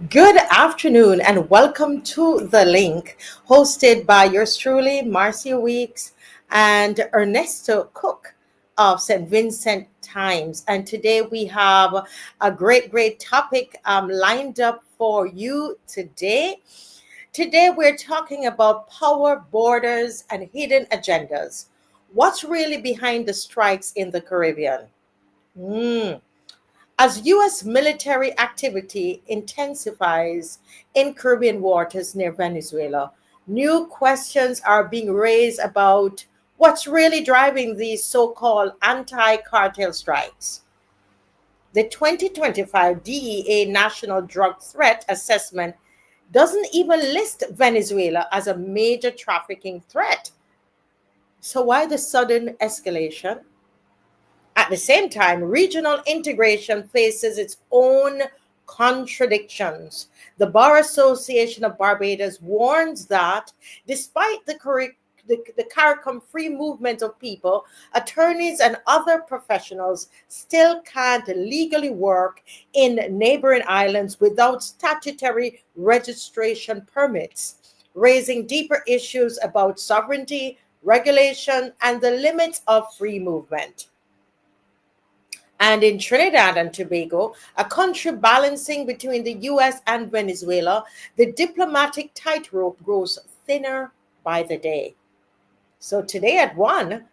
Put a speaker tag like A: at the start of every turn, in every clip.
A: Good afternoon and welcome to The Link, hosted by yours truly, Marcia Weeks and Ernesto Cook of St. Vincent Times. And today we have a great topic lined up for you today. Today we're talking about power, borders, and hidden agendas. What's really behind the strikes in the Caribbean? Hmm. As U.S. military activity intensifies in Caribbean waters near Venezuela, new questions are being raised about what's really driving these so called anti cartel strikes. The 2025 DEA National Drug Threat Assessment doesn't even list Venezuela as a major trafficking threat. So, why the sudden escalation? At the same time, regional integration faces its own contradictions. The Bar Association of Barbados warns that despite the CARICOM free movement of people, attorneys and other professionals still can't legally work in neighboring islands without statutory registration permits, raising deeper issues about sovereignty, regulation, and the limits of free movement. And in Trinidad and Tobago, a country balancing between the US and Venezuela, the diplomatic tightrope grows thinner by the day. So today at 1,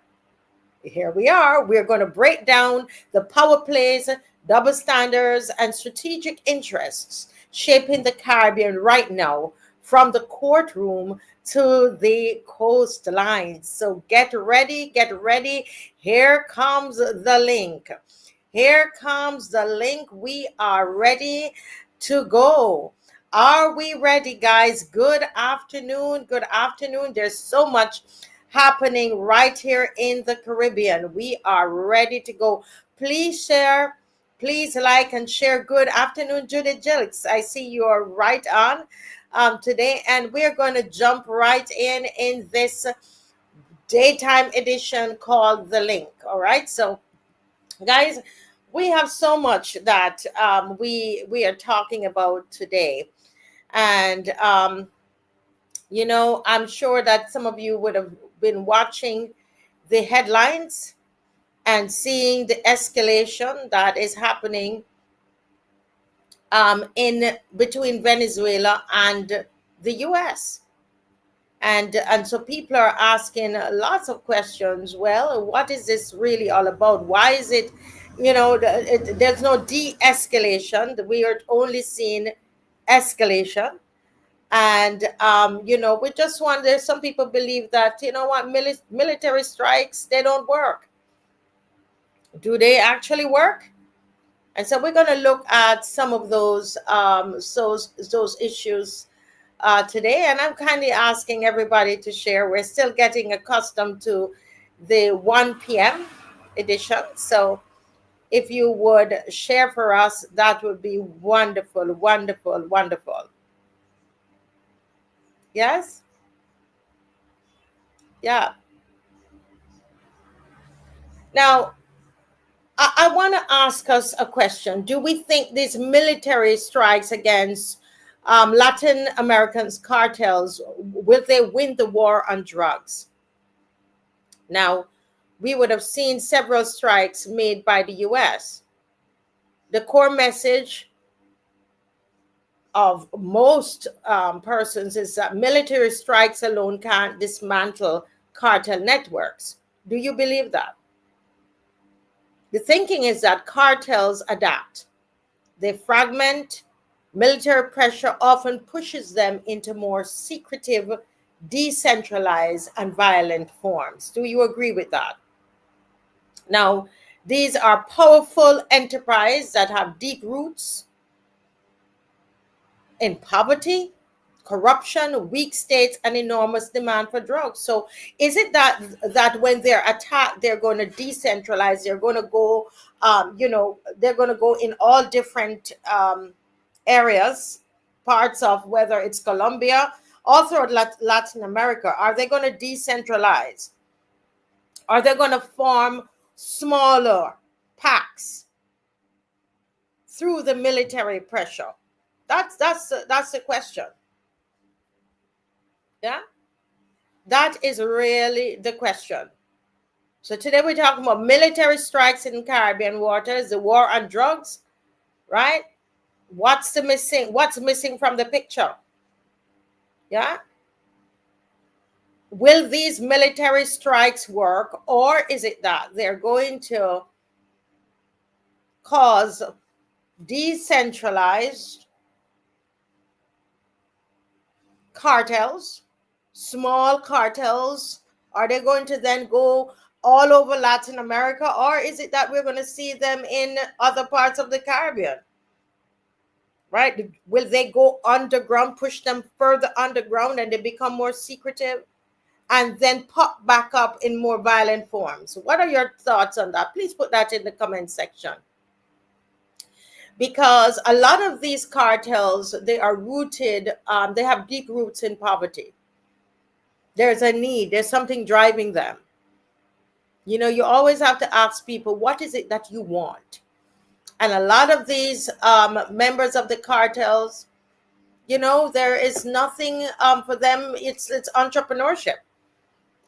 A: here we are. We're going to break down the power plays, double standards, and strategic interests shaping the Caribbean right now, from the courtroom to the coastline. So get ready, get ready. Here comes the link. Here comes the link. We are ready to go. Are we ready, guys? Good afternoon. Good afternoon. There's so much happening right here in the Caribbean. We are ready to go. Please share. Please like and share. Good afternoon, Judith Jilks. I see you are right on today, and we're going to jump right in this daytime edition called The Link. All right. So, guys, we have so much that we are talking about today, and I'm sure that some of you would have been watching the headlines and seeing the escalation that is happening in between Venezuela and the U.S. And so people are asking lots of questions. Well, what is this really all about? Why is it, there's no de-escalation. We are only seeing escalation. And, we just wonder, some people believe that, military strikes, they don't work. Do they actually work? And so we're going to look at some of those issues today, and I'm kindly asking everybody to share. We're still getting accustomed to the 1 p.m. edition, so if you would share for us, that would be wonderful, wonderful, wonderful. Yes? Yeah. Now, I want to ask us a question. Do we think these military strikes against Latin Americans cartels, will they win the war on drugs? Now, we would have seen several strikes made by the US. The core message of most persons is that military strikes alone can't dismantle cartel networks. Do you believe that? The thinking is that cartels adapt. They fragment. Military pressure often pushes them into more secretive, decentralized, and violent forms. Do you agree with that? Now, these are powerful enterprises that have deep roots in poverty, corruption, weak states, and enormous demand for drugs. So is it that when they're attacked, they're going to decentralize, they're going to go, they're going to go in all different areas, parts of whether it's Colombia, all throughout Latin America? Are they going to decentralize? Are they going to form smaller packs through the military pressure? That's the question. Yeah, that is really the question. So today we're talking about military strikes in Caribbean waters, the war on drugs, right? What's missing from the picture? Yeah. Will these military strikes work, or is it that they're going to cause decentralized cartels, small cartels? Are they going to then go all over Latin America, or is it that we're going to see them in other parts of the Caribbean? Right? Will they go underground, push them further underground, and they become more secretive and then pop back up in more violent forms? What are your thoughts on that? Please put that in the comment section. Because a lot of these cartels, they are rooted, they have deep roots in poverty. There's a need, there's something driving them. You know, you always have to ask people, what is it that you want? And a lot of these members of the cartels, you know, there is nothing for them. It's entrepreneurship.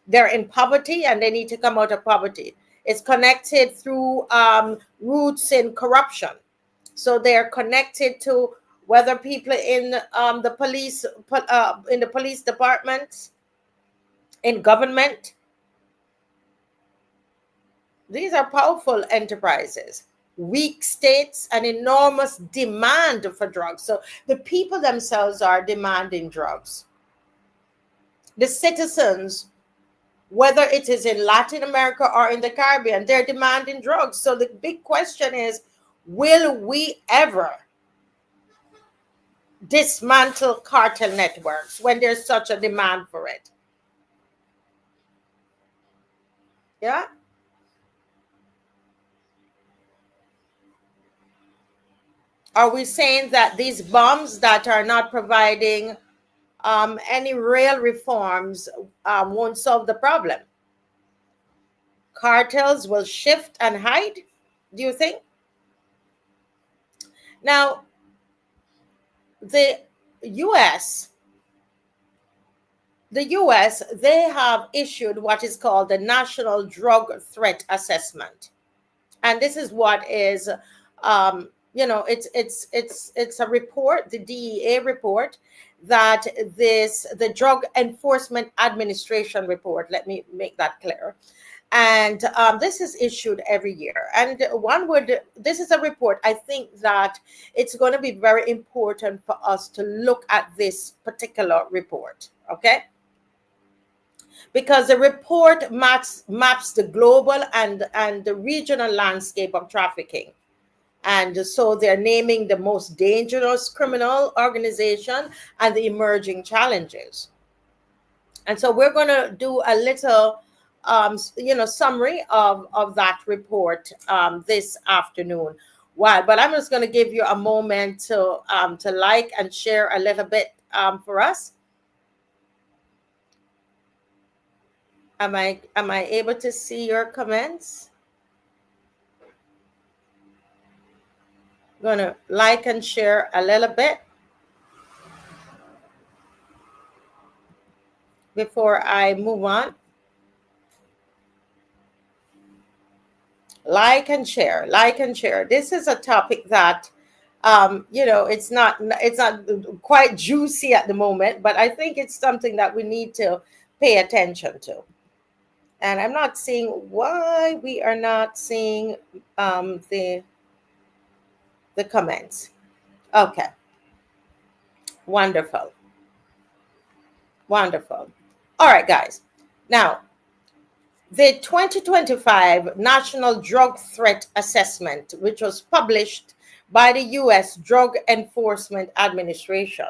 A: They're in poverty and they need to come out of poverty. It's connected through roots in corruption. So they're connected to whether people in the police departments, in government. These are powerful enterprises. Weak states, an enormous demand for drugs. So the people themselves are demanding drugs. The citizens, whether it is in Latin America or in the Caribbean, they're demanding drugs. So the big question is, will we ever dismantle cartel networks when there's such a demand for it? Yeah. Are we saying that these bombs that are not providing any real reforms won't solve the problem? Cartels will shift and hide, do you think? Now, the US, they have issued what is called the National Drug Threat Assessment. And this is what is, it's a report, the DEA report, that the Drug Enforcement Administration report, let me make that clear. And this is issued every year. And this is a report, I think that it's going to be very important for us to look at this particular report, okay? Because the report maps the global and the regional landscape of trafficking. And so they're naming the most dangerous criminal organization and the emerging challenges. And so we're going to do a little summary of that report this afternoon. But I'm just going to give you a moment to like and share a little bit for us. Am I able to see your comments? I'm going to like and share a little bit before I move on. Like and share. This is a topic that it's not quite juicy at the moment, but I think it's something that we need to pay attention to. And I'm not seeing why we are not seeing the comments. Okay. Wonderful. All right, guys. Now, the 2025 National Drug Threat Assessment, which was published by the U.S. Drug Enforcement Administration.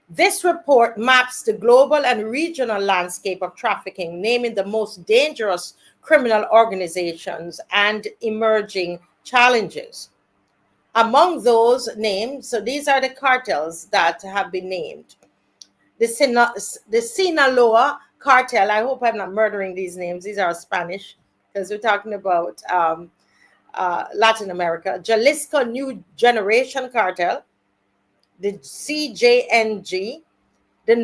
A: This report maps the global and regional landscape of trafficking, naming the most dangerous criminal organizations and emerging challenges. Among those named, so these are the cartels that have been named. The Sinaloa cartel, I hope I'm not murdering these names. These are Spanish, because we're talking about Latin America, Jalisco New Generation Cartel, the CJNG, the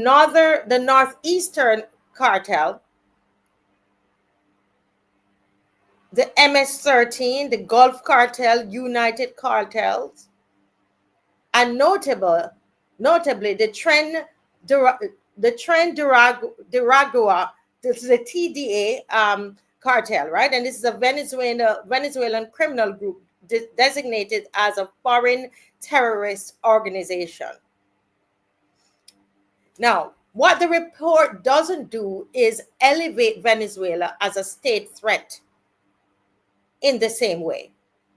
A: Northeastern Cartel, the MS-13, the Gulf Cartel, United Cartels, and notably the Deragua, this is the TDA cartel, right? And this is a Venezuelan criminal group designated as a foreign terrorist organization. Now, what the report doesn't do is elevate Venezuela as a state threat in the same way.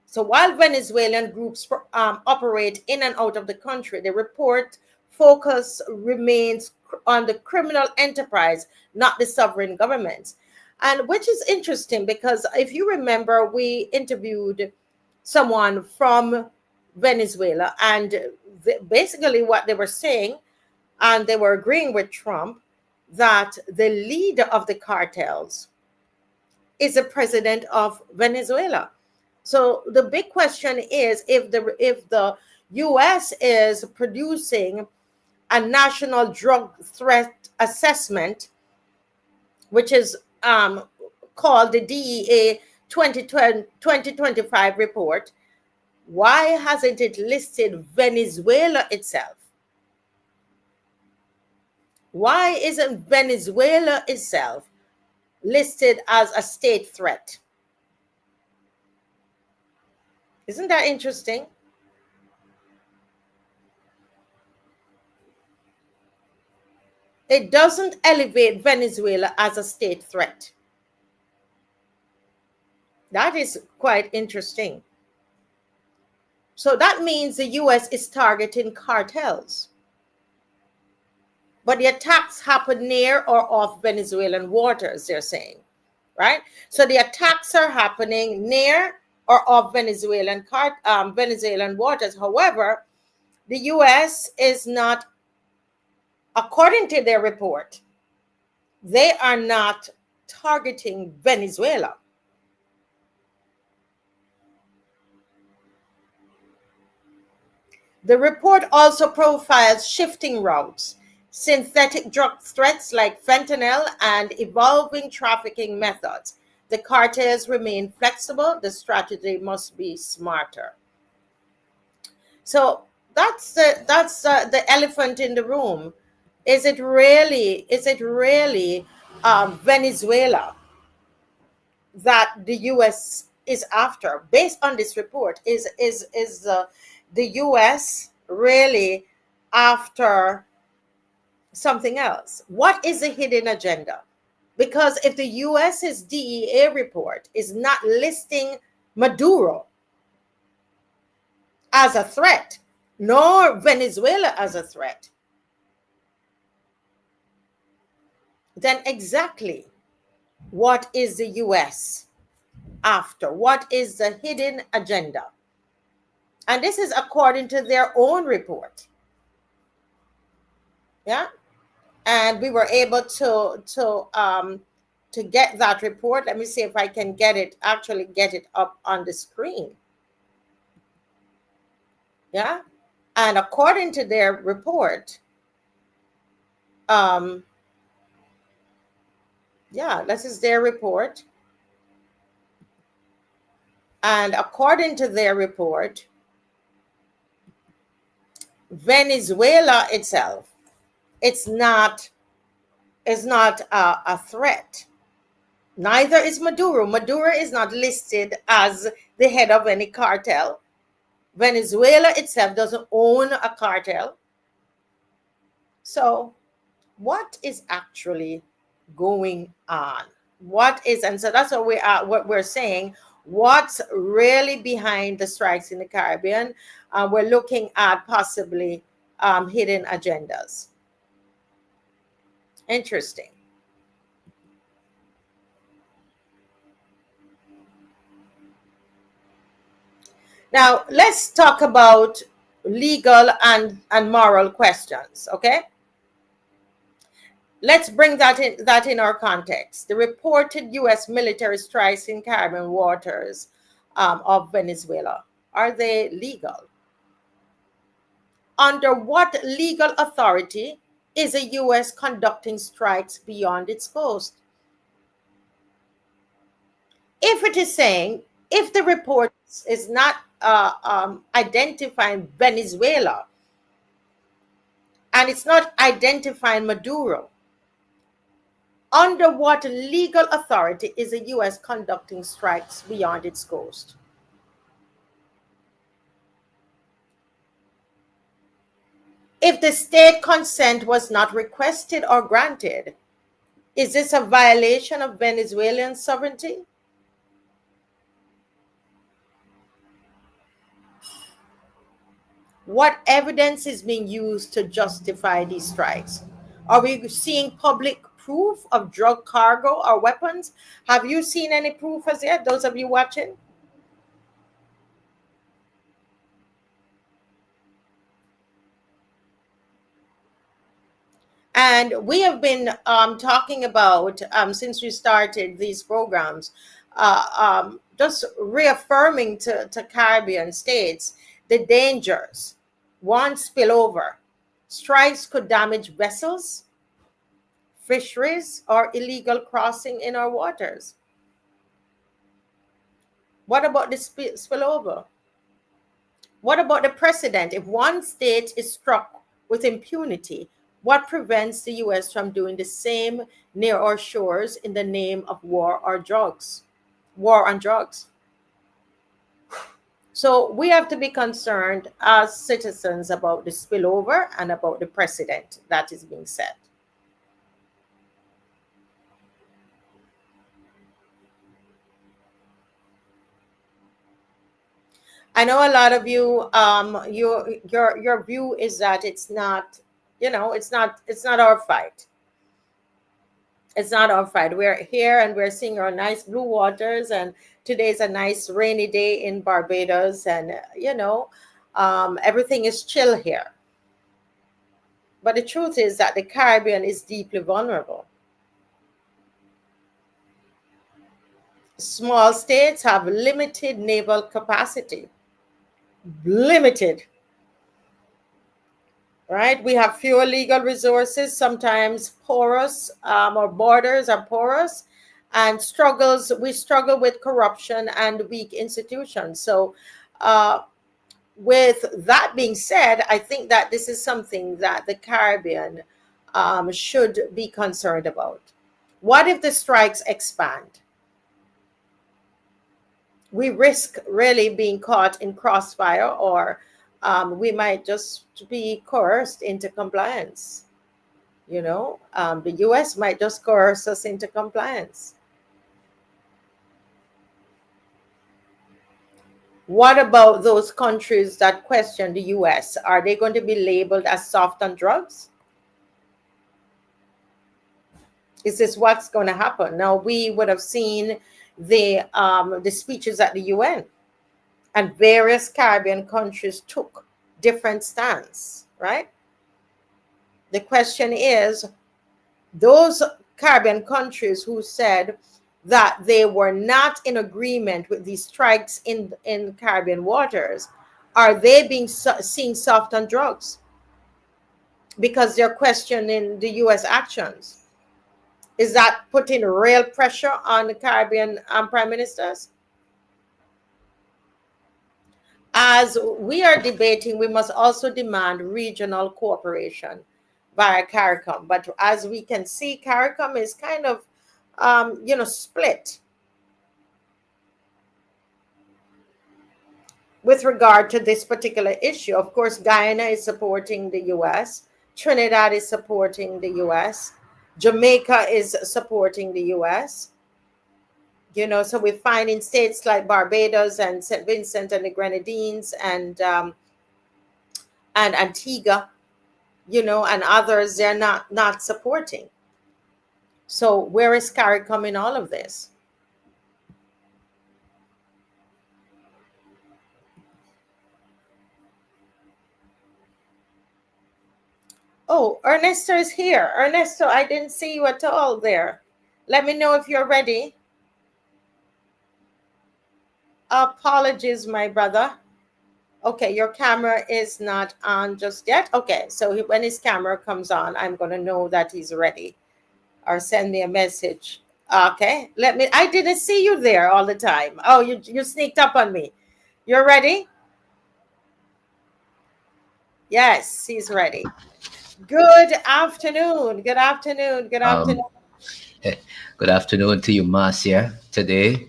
A: So while Venezuelan groups operate in and out of the country, the report focus remains on the criminal enterprise, not the sovereign governments. And which is interesting because if you remember, we interviewed someone from Venezuela, and basically what they were saying, and they were agreeing with Trump, that the leader of the cartels is the president of Venezuela. So the big question is, if the U.S. is producing a national drug threat assessment, which is called the DEA 2025 report, why hasn't it listed Venezuela itself? Why isn't Venezuela itself listed as a state threat? Isn't that interesting? It doesn't elevate Venezuela as a state threat. That is quite interesting. So that means the U.S. is targeting cartels. But the attacks happen near or off Venezuelan waters, they're saying, right? So the attacks are happening near or off Venezuelan waters. However, the U.S. is not, according to their report, they are not targeting Venezuela. The report also profiles shifting routes, synthetic drug threats like fentanyl, and evolving trafficking methods. The cartels remain flexible. The strategy must be smarter. So that's the elephant in the room. Is it really Venezuela that the U.S. is after? Based on this report, is the U.S. really after something else? What is the hidden agenda? Because if the U.S.'s DEA report is not listing Maduro as a threat, nor Venezuela as a threat, then exactly what is the U.S. after? What is the hidden agenda? And this is according to their own report. Yeah. And we were able to get that report. Let me see if I can get it up on the screen. Yeah. And according to their report, this is their report. And according to their report, Venezuela itself, it's not a threat. Neither is Maduro. Maduro is not listed as the head of any cartel. Venezuela itself doesn't own a cartel. So what is actually going on? And so that's what we're saying. What's really behind the strikes in the Caribbean? We're looking at possibly hidden agendas. Interesting. Now, let's talk about legal and moral questions, okay? Let's bring that in our context. The reported U.S. military strikes in Caribbean waters of Venezuela? Are they legal? Under what legal authority is the U.S. conducting strikes beyond its coast? If it is saying, if the report is not identifying Venezuela and it's not identifying Maduro, under what legal authority is the U.S. conducting strikes beyond its coast? If the state consent was not requested or granted, is this a violation of Venezuelan sovereignty? What evidence is being used to justify these strikes? Are we seeing public proof of drug cargo or weapons? Have you seen any proof as yet, those of you watching? And we have been talking about, since we started these programs, just reaffirming to Caribbean states the dangers. One, spillover. Strikes could damage vessels, fisheries, or illegal crossing in our waters. What about the spillover? What about the precedent? If one state is struck with impunity, what prevents the US from doing the same near our shores in the name of war or drugs? War on drugs. So we have to be concerned as citizens about the spillover and about the precedent that is being set. I know a lot of you, your view is that it's not, it's not our fight. It's not our fight. We're here and we're seeing our nice blue waters, and today's a nice rainy day in Barbados, and everything is chill here. But the truth is that the Caribbean is deeply vulnerable. Small states have limited naval capacity. Limited. Right? We have fewer legal resources, sometimes porous, our borders are porous, and we struggle with corruption and weak institutions. So, with that being said, I think that this is something that the Caribbean should be concerned about. What if the strikes expand? We risk really being caught in crossfire, or we might just be coerced into compliance. The US might just coerce us into compliance. What about those countries that question the US? Are they going to be labeled as soft on drugs? Is this what's going to happen? Now, we would have seen the speeches at the UN, and various Caribbean countries took different stance, right? The question is, those Caribbean countries who said that they were not in agreement with these strikes in Caribbean waters, are they being seen soft on drugs because they're questioning the US actions? Is that putting real pressure on the Caribbean prime ministers? As we are debating, we must also demand regional cooperation via CARICOM. But as we can see, CARICOM is kind of, split with regard to this particular issue. Of course, Guyana is supporting the US, Trinidad is supporting the US, Jamaica is supporting the US. So we find in states like Barbados and St. Vincent and the Grenadines and Antigua, and others, they're not supporting. So where is CARICOM in all of this? Oh, Ernesto is here. Ernesto, I didn't see you at all there. Let me know if you're ready. Apologies, my brother. Okay, your camera is not on just yet. Okay, so when his camera comes on, I'm going to know that he's ready, or send me a message. Okay, I didn't see you there all the time. Oh, you sneaked up on me. You're ready? Yes, he's ready. Good afternoon. Good afternoon. Good afternoon.
B: Um, Good afternoon to you, Marcia. Today,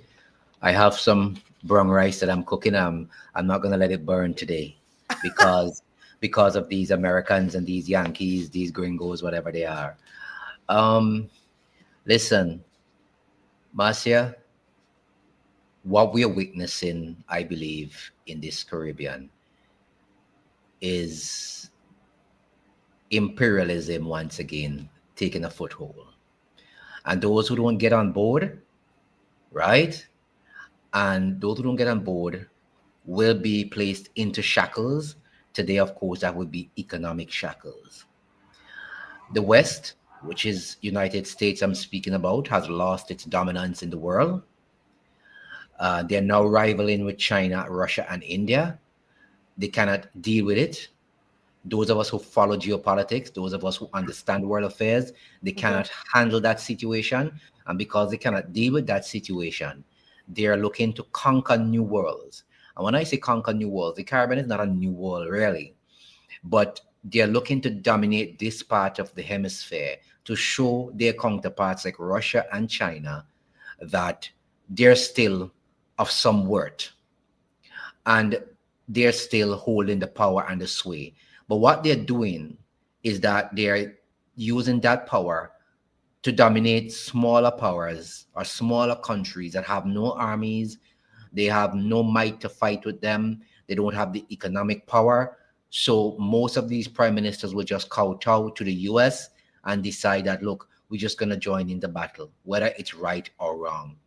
B: I have some brown rice that I'm cooking. I'm not gonna let it burn today, because because of these Americans and these Yankees, these gringos, whatever they are. Um, Listen, Marcia, what we are witnessing, I believe, in this Caribbean is imperialism once again taking a foothold. And those who don't get on board, right? And those who don't get on board will be placed into shackles. Today, of course, that would be economic shackles. The West, which is United States I'm speaking about, has lost its dominance in the world. They're now rivaling with China, Russia, and India. They cannot deal with it. Those of us who follow geopolitics, those of us who understand world affairs, they
A: Mhm.
B: cannot handle that situation. And because they cannot deal with that situation, they are looking to conquer new worlds. And when I say conquer new worlds, the Caribbean is not a new world, really, but they are looking to dominate this part of the hemisphere to show their counterparts like Russia and China that they're still of some worth, and they're still holding the power and the sway. But what they're doing is that they're using that power to dominate smaller powers or smaller countries that have no armies, they have no might to fight with them, they don't have the economic power. So most of these prime ministers will just kowtow to the US and decide that, look, we're just going to join in the battle, whether it's right or wrong.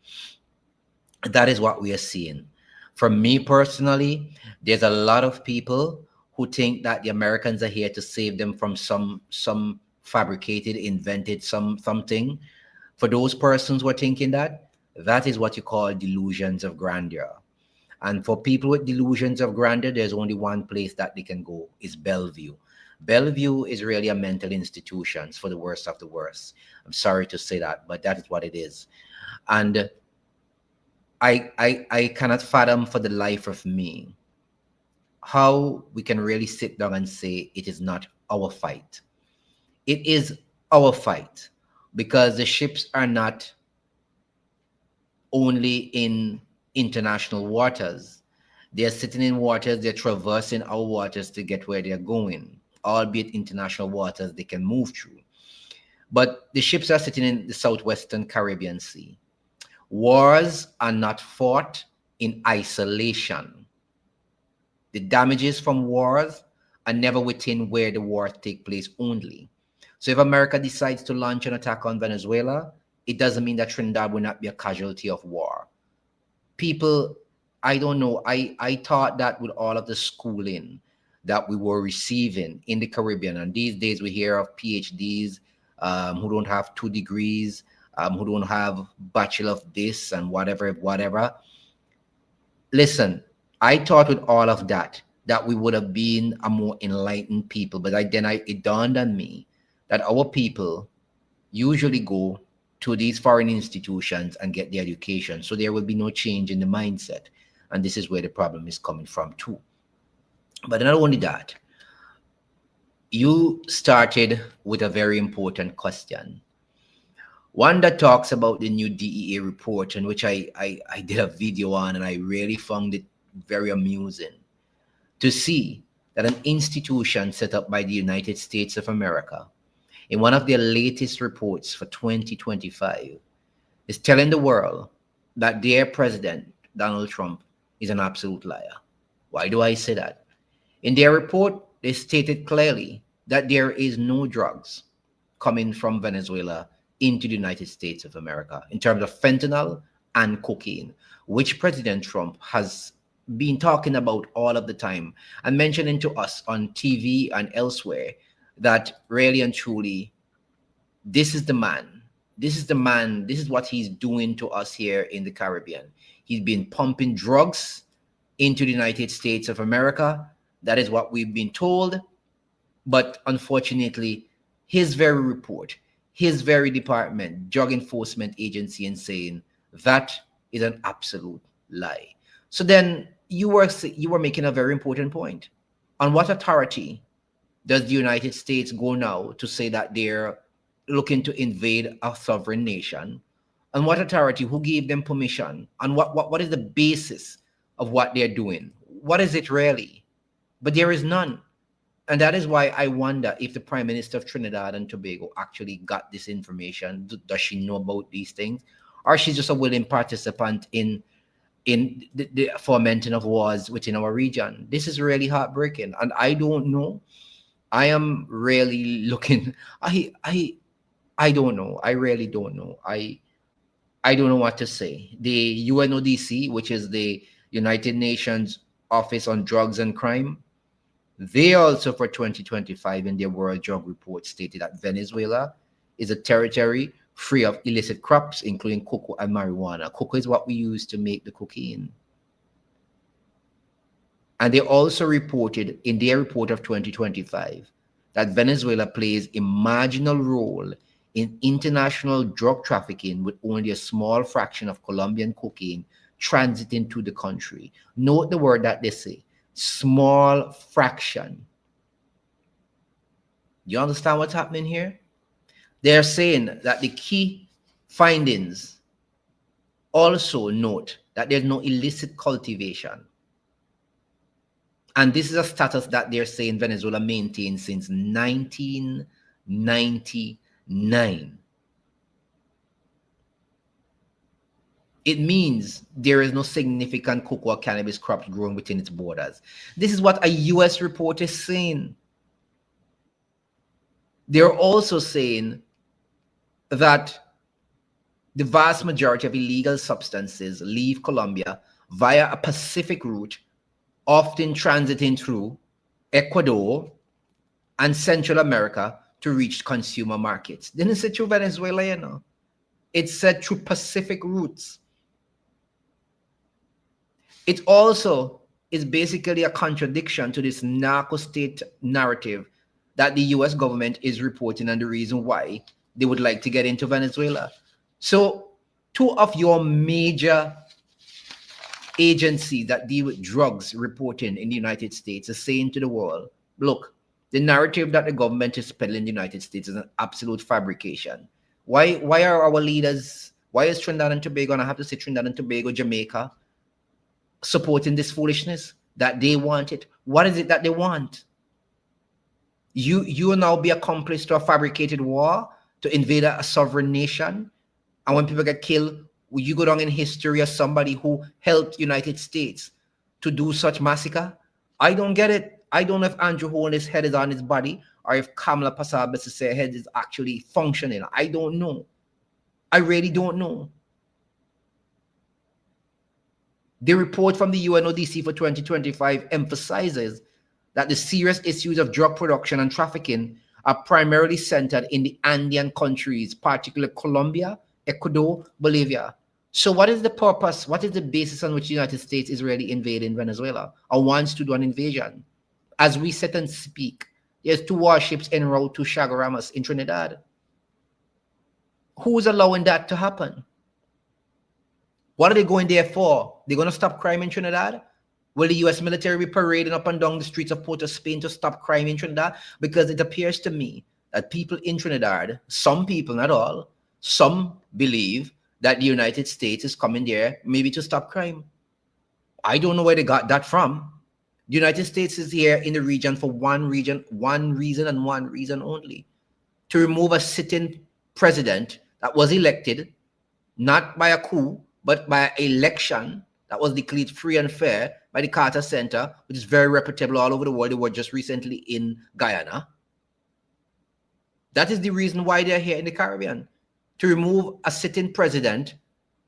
B: That is what we are seeing. For me personally, there's a lot of people who think that the Americans are here to save them from some fabricated, invented something. For those persons who are thinking that, that is what you call delusions of grandeur. And for people with delusions of grandeur, there's only one place that they can go, is Bellevue. Bellevue is really a mental institution for the worst of the worst. I'm sorry to say that, but that is what it is. And I cannot fathom for the life of me how we can really sit down and say it is not our fight. It is our fight, because the ships are not only in international waters. They're sitting in waters, they're traversing our waters to get where they're going, albeit international waters they can move through. But the ships are sitting in the southwestern Caribbean Sea. Wars are not fought in isolation. The damages from wars are never within where the wars take place only. So if America decides to launch an attack on Venezuela, it doesn't mean that Trinidad will not be a casualty of war. People, I don't know, I thought that with all of the schooling that we were receiving in the Caribbean, and these days we hear of PhDs who don't have 2 degrees, who don't have bachelor of this and whatever, whatever. Listen, I thought with all of that that we would have been a more enlightened people, but it dawned on me that our people usually go to these foreign institutions and get the education, so there will be no change in the mindset, and this is where the problem is coming from too. But not only that, you started with a very important question, one that talks about the new DEA report, in which I did a video on, and I really found it very amusing to see that an institution set up by the United States of America, in one of their latest reports for 2025, is telling the world that their president, Donald Trump, is an absolute liar. Why do I say that? In their report, they stated clearly that there is no drugs coming from Venezuela into the United States of America in terms of fentanyl and cocaine, which President Trump has been talking about all of the time and mentioning to us on TV and elsewhere that really and truly this is the man This is the man, this is what he's doing to us here in the Caribbean. He's been pumping drugs into the United States of America. That is what we've been told. But unfortunately, his very report, his very department, Drug Enforcement Agency, and saying that is an absolute lie. So then you were making a very important point. On what authority does the United States go now to say that they're looking to invade a sovereign nation? On what authority? Who gave them permission? And what is the basis of what they're doing? What is it really? But there is none. And that is why I wonder if the Prime Minister of Trinidad and Tobago actually got this information. Does she know about these things? Or she's just a willing participant in the fomenting of wars within our region? This is really heartbreaking. And I don't know. I am really looking. I don't know. I really don't know. I don't know what to say. The UNODC, which is the United Nations Office on Drugs and Crime, they also for 2025 in their World Drug Report stated that Venezuela is a territory free of illicit crops, including cocoa and marijuana. Cocoa is what we use to make the cocaine. And they also reported in their report of 2025 that Venezuela plays a marginal role in international drug trafficking, with only a small fraction of Colombian cocaine transiting to the country. Note the word that they say, small fraction. You understand what's happening here? They're saying that the key findings also note that there's no illicit cultivation. And this is a status that they're saying Venezuela maintained since 1999. It means there is no significant cocoa or cannabis crops growing within its borders. This is what a US report is saying. They're also saying that the vast majority of illegal substances leave Colombia via a Pacific route, often transiting through Ecuador and Central America to reach consumer markets. Didn't say through Venezuela, you know. It said through Pacific routes. It also is basically a contradiction to this narco state narrative that the US government is reporting, and the reason why they would like to get into Venezuela. So two of your major agencies that deal with drugs reporting in the United States are saying to the world, look, the narrative that the government is peddling in the United States is an absolute fabrication. Why are our leaders, why is Trinidad and Tobago, and I have to say Trinidad and Tobago, Jamaica, supporting this foolishness that they want it? What is it that they want? You will now be accomplice to a fabricated war to invade a sovereign nation, and when people get killed, will you go down in history as somebody who helped United States to do such massacre? I don't get it. I don't know if Andrew Holness' head is on his body or if Kamala Passab's head is actually functioning. I don't know. I really don't know. The report from the UNODC for 2025 emphasizes that the serious issues of drug production and trafficking are primarily centered in the Andean countries, particularly Colombia, Ecuador, Bolivia. So what is the purpose? What is the basis on which the United States is really invading Venezuela or wants to do an invasion? As we sit and speak, there's 2 warships en route to Chaguaramas in Trinidad. Who's allowing that to happen? What are they going there for? They're going to stop crime in Trinidad? Will the US military be parading up and down the streets of Port of Spain to stop crime in Trinidad? Because it appears to me that people in Trinidad, some people, not all, some believe that the United States is coming there maybe to stop crime. I don't know where they got that from. The United States is here in the region for one reason and one reason only: to remove a sitting president that was elected not by a coup, but by election that was declared free and fair by the Carter Center, which is very reputable all over the world. They were just recently in Guyana. That is the reason why they're here in the Caribbean: to remove a sitting president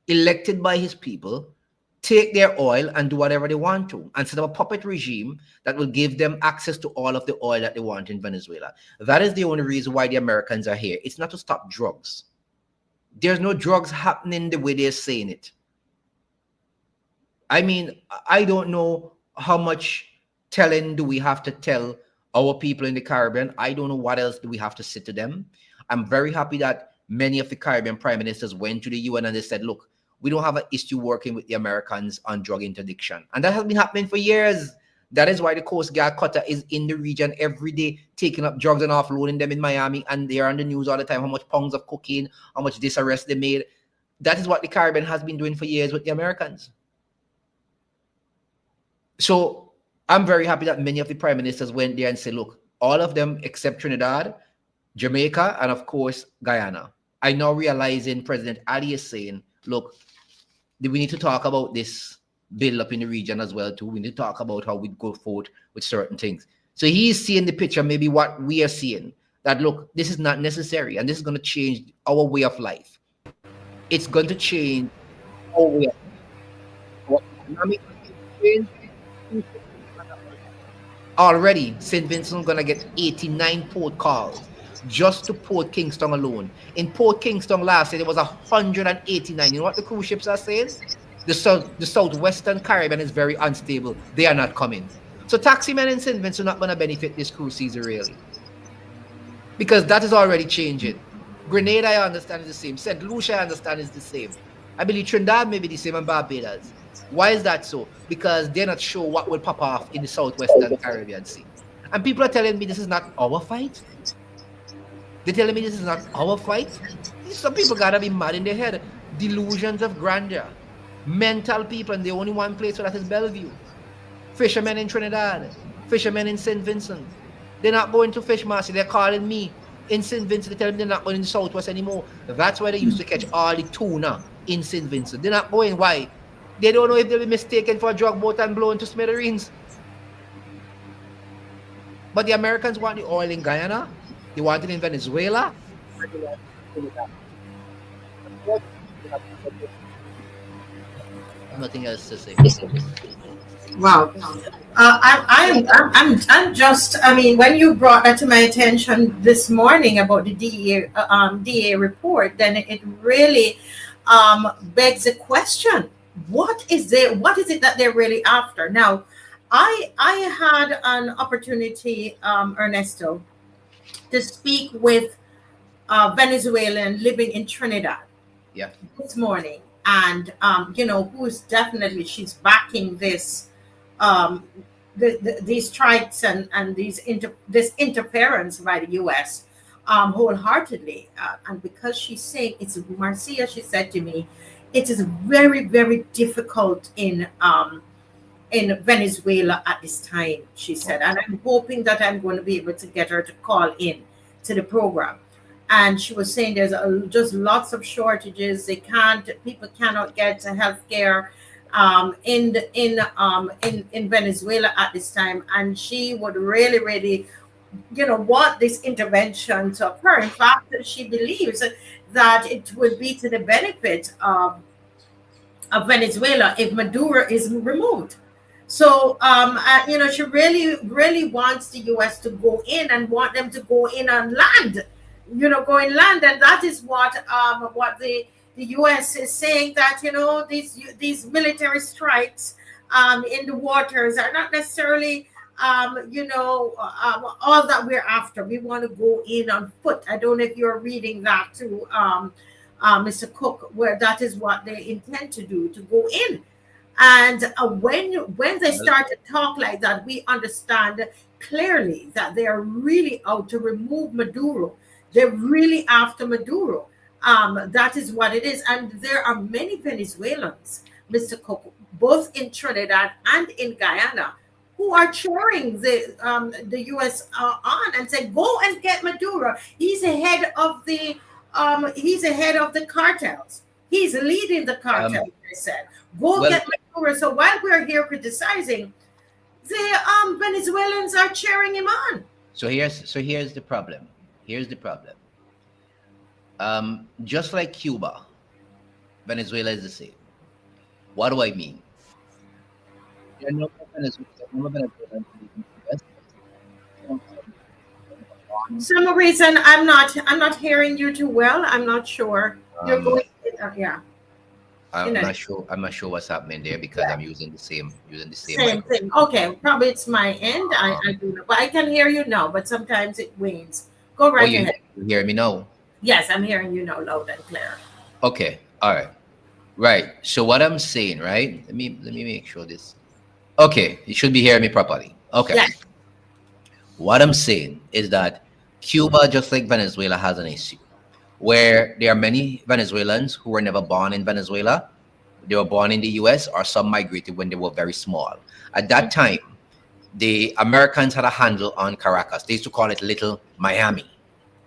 B: elected by his people, take their oil and do whatever they want to, and set up a puppet regime that will give them access to all of the oil that they want in Venezuela. That is the only reason why the Americans are here. It's not to stop drugs. There's no drugs happening the way they're saying it. I mean, I don't know how much telling do we have to tell our people in the Caribbean. I don't know what else do we have to say to them. I'm very happy that many of the Caribbean prime ministers went to the UN and they said, look, we don't have an issue working with the Americans on drug interdiction. And that has been happening for years. That is why the Coast Guard cutter is in the region every day, taking up drugs and offloading them in Miami. And they're on the news all the time, how much pounds of cocaine, how much this arrest they made. That is what the Caribbean has been doing for years with the Americans. So I'm very happy that many of the prime ministers went there and said, look, all of them except Trinidad, Jamaica, and of course, Guyana. I now realizing President Ali is saying, look, we need to talk about this build up in the region as well, too. We need to talk about how we go forward with certain things. So he's seeing the picture, maybe what we are seeing, that look, this is not necessary, and this is going to change our way of life. It's going to change our way of life. Our economic change. Already, St. Vincent's going to get 89 port calls just to Port Kingston alone. In Port Kingston last year, there was 189. You know what the cruise ships are saying? The southwestern Caribbean is very unstable. They are not coming. So taxi men in St. Vincent are not going to benefit this cruise season really, because that is already changing. Grenada, I understand, is the same. St. Lucia, I understand, is the same. I believe Trinidad may be the same, and Barbados. Why is that so? Because they're not sure what will pop off in the southwestern Caribbean Sea. And people are telling me this is not our fight. They're telling me this is not our fight. Some people gotta be mad in their head. Delusions of grandeur. Mental people, and the only one place for that is Bellevue. Fishermen in Trinidad. Fishermen in St. Vincent. They're not going to fish, Marcy. They're calling me in St. Vincent. They tell me they're not going in the southwest anymore. That's why they used to catch all the tuna in St. Vincent. They're not going. Why? They don't know if they'll be mistaken for a drug boat and blown to smithereens. But the Americans want the oil in Guyana. They want it in Venezuela. Nothing else to say.
A: Wow. I'm just, I mean, when you brought that to my attention this morning about the DA report, then it really begs a question. What is it that they're really after? Now, I had an opportunity, Ernesto, to speak with a Venezuelan living in Trinidad
B: Yeah.
A: this morning, and who's definitely, she's backing this, um, these strikes and this interference by the U.S. Wholeheartedly, and because she's saying it's Marcia, she said to me, it is very, very difficult in Venezuela at this time, she said, and I'm hoping that I'm going to be able to get her to call in to the program. And she was saying there's just lots of shortages. People cannot get to health care in Venezuela at this time, and she would really, really, want this intervention to occur. In fact, she believes that it would be to the benefit of Venezuela if Maduro is removed. So, she really, really wants the U.S. to go in and want them to go in on land, go in land, and that is what the U.S. is saying, that these military strikes in the waters are not necessarily all that we're after. We want to go in on foot. I don't know if you're reading that too, Mr. Cook, where that is what they intend to do, to go in. And when they start to talk like that, we understand clearly that they are really out to remove Maduro. They're really after Maduro. That is what it is. And there are many Venezuelans, Mr. Cook, both in Trinidad and in Guyana, who are cheering the U.S. On and say, "Go and get Maduro. He's ahead of the cartels. He's leading the cartel." They said, "Go
B: Well,
A: get Maduro." So while we're here criticizing, the Venezuelans are cheering him on.
B: here's the problem. Here's the problem. Just like Cuba, Venezuela is the same. What do I mean? There are no more Venezuelans living in the US.
A: For some reason, I'm not hearing you too well. I'm not sure. You're going,
B: Um,
A: yeah,
B: I'm
A: in a
B: not sure. I'm not sure what's happening there because
A: yeah,
B: I'm using the same
A: same
B: microphone.
A: thing. Okay, probably it's my end. I
B: Um,
A: do know, but I can hear you now. But sometimes it wanes. Go
B: oh,
A: right ahead.
B: you hear me now?
A: Yes, I'm hearing you now, loud and clear.
B: Okay. All right. Right. So what I'm saying, right? Let me make sure this. Okay, you should be hearing me properly. Okay.
A: Yes.
B: What I'm saying is that Cuba, just like Venezuela, has an issue where there are many Venezuelans who were never born in Venezuela. They were born in the US or some migrated when they were very small. At that time, the Americans had a handle on Caracas. They used to call it Little Miami,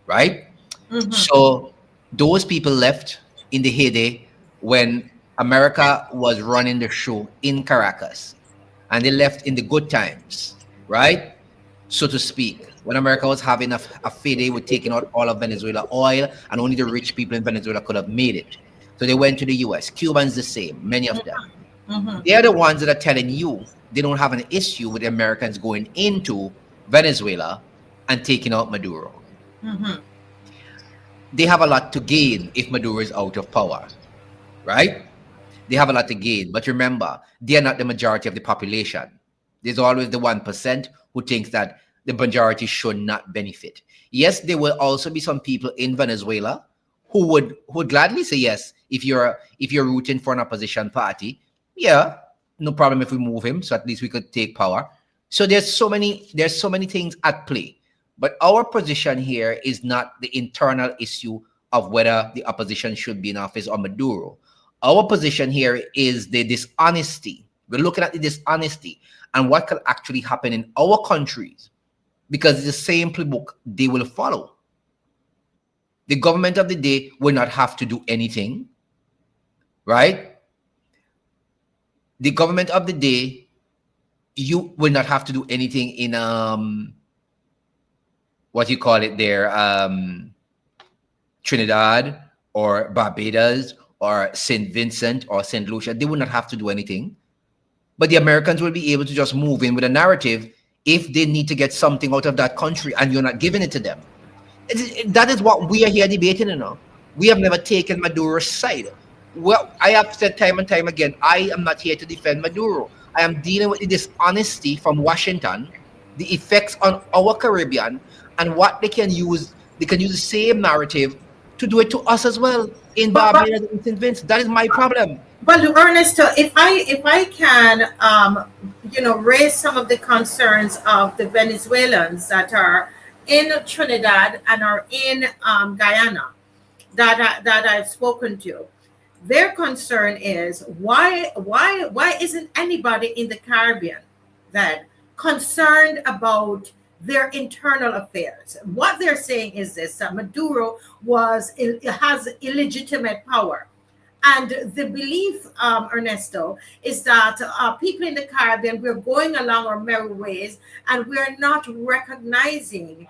B: right?
A: Mm-hmm.
B: So those people left in the heyday when America was running the show in Caracas, and they left in the good times, right? So to speak, when America was having a fade with taking out all of Venezuela oil, and only the rich people in Venezuela could have made it. So they went to the US. Cubans the same, many of them.
A: Mm-hmm.
B: They're the ones that are telling you they don't have an issue with the Americans going into Venezuela and taking out Maduro.
A: Mm-hmm.
B: They have a lot to gain if Maduro is out of power, right? They have a lot to gain. But remember, they are not the majority of the population. There's always the 1% who thinks that the majority should not benefit. Yes, there will also be some people in Venezuela who would gladly say yes if you're rooting for an opposition party. Yeah, no problem if we move him, so at least we could take power. So there's so many things at play. But our position here is not the internal issue of whether the opposition should be in office or Maduro. Our position here is the dishonesty. We're looking at the dishonesty and what could actually happen in our countries because it's the same playbook they will follow. The government of the day will not have to do anything, right? The government of the day, you will not have to do anything in what you call it there, Trinidad or Barbados or St. Vincent or St. Lucia. They will not have to do anything. But the Americans will be able to just move in with a narrative if they need to get something out of that country and you're not giving it to them. That is what we are here debating now. We have never taken Maduro's side. Well, I have said time and time again, I am not here to defend Maduro. I am dealing with the dishonesty from Washington, the effects on our Caribbean, and what they can use. They can use the same narrative to do it to us as well in
A: But
B: Barbados and St. Vincent. That is my problem.
A: Ernesto, if I can, raise some of the concerns of the Venezuelans that are in Trinidad and are in Guyana that I've spoken to. Their concern is why isn't anybody in the Caribbean that concerned about their internal affairs? What they're saying is this: that Maduro has illegitimate power. And the belief, Ernesto, is that people in the Caribbean, we're going along our merry ways and we're not recognizing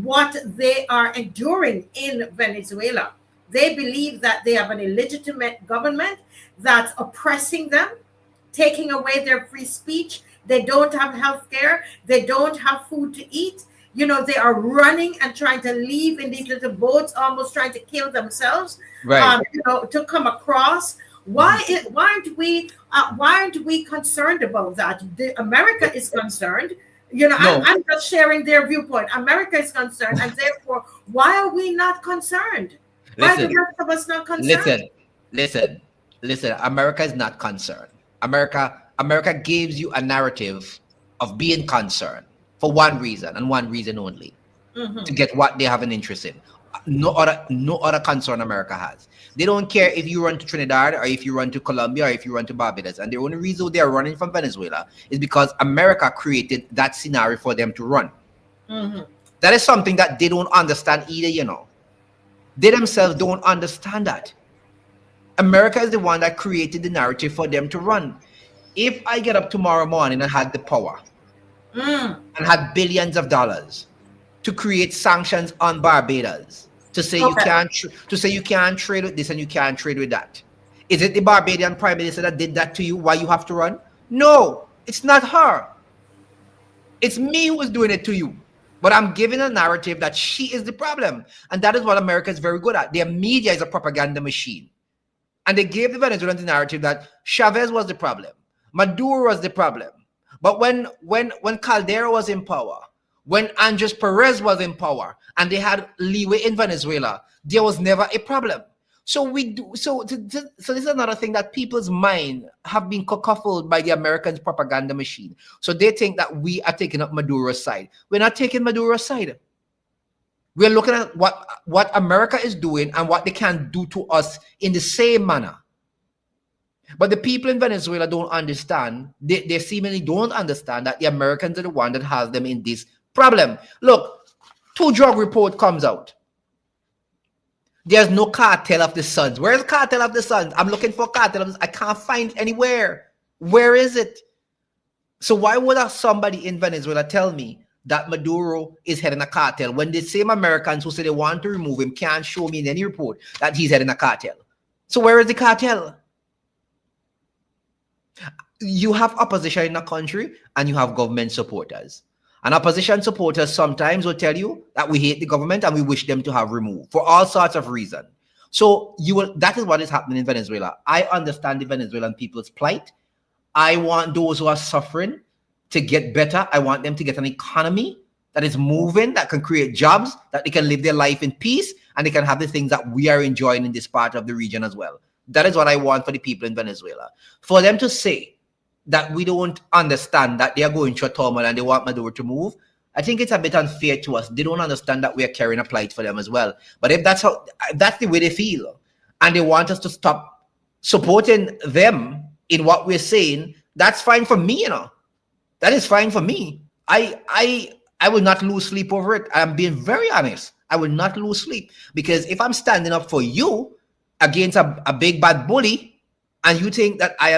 A: what they are enduring in Venezuela. They believe that they have an illegitimate government that's oppressing them, taking away their free speech. They don't have health care. They don't have food to eat. They are running and trying to leave in these little boats, almost trying to kill themselves,
B: Right.
A: to come across. Why aren't we concerned about that? America is concerned.
B: No,
A: I'm just sharing their viewpoint. America is concerned, and therefore, why are we not concerned? Why are the
B: listen,
A: rest of us not concerned?
B: listen, listen, listen. America is not concerned. America gives you a narrative of being concerned for one reason and one reason only,
A: Hmm.
B: to get what they have an interest in. No other concern America has. They don't care if you run to Trinidad or if you run to Colombia or if you run to Barbados. And the only reason they are running from Venezuela is because America created that scenario for them to run.
A: Hmm.
B: That is something that they don't understand either. They themselves don't understand that. America is the one that created the narrative for them to run. If I get up tomorrow morning and had the power
A: Mm.
B: and had billions of dollars to create sanctions on Barbados, to say you
A: Okay.
B: can't trade with this and you can't trade with that, is it the Barbadian prime minister that did that to you? Why you have to run? No, it's not her. It's me who is doing it to you. But I'm giving a narrative that she is the problem. And that is what America is very good at. Their media is a propaganda machine. And they gave the Venezuelans the narrative that Chavez was the problem. Maduro was the problem. But when Caldera was in power, when Andres Perez was in power, and they had leeway in Venezuela, there was never a problem. So this is another thing that people's mind have been coupled by the American propaganda machine. So they think that we are taking up Maduro's side. We're not taking Maduro's side. We're looking at what America is doing and what they can do to us in the same manner. But the people in Venezuela don't understand. They seemingly don't understand that the Americans are the one that has them in this problem. Look, 2 drug report comes out. There's no cartel of the Suns. Where's the cartel of the Suns? I'm looking for cartel of the Suns. I can't find anywhere. Where is it? So why would somebody in Venezuela tell me that Maduro is heading a cartel when the same Americans who say they want to remove him can't show me in any report that he's heading a cartel? So where is the cartel? You have opposition in a country and you have government supporters. And opposition supporters sometimes will tell you that we hate the government and we wish them to have removed for all sorts of reasons. So that is what is happening in Venezuela. I understand the Venezuelan people's plight. I want those who are suffering to get better. I want them to get an economy that is moving, that can create jobs, that they can live their life in peace, and they can have the things that we are enjoying in this part of the region as well. That is what I want for the people in Venezuela. For them to say that we don't understand that they are going through a turmoil and they want Maduro to move, I think it's a bit unfair to us. They don't understand that we are carrying a plight for them as well. But if that's the way they feel, and they want us to stop supporting them in what we're saying, that's fine for me, That is fine for me. I will not lose sleep over it. I'm being very honest. I will not lose sleep, because if I'm standing up for you against a big bad bully, and you think that I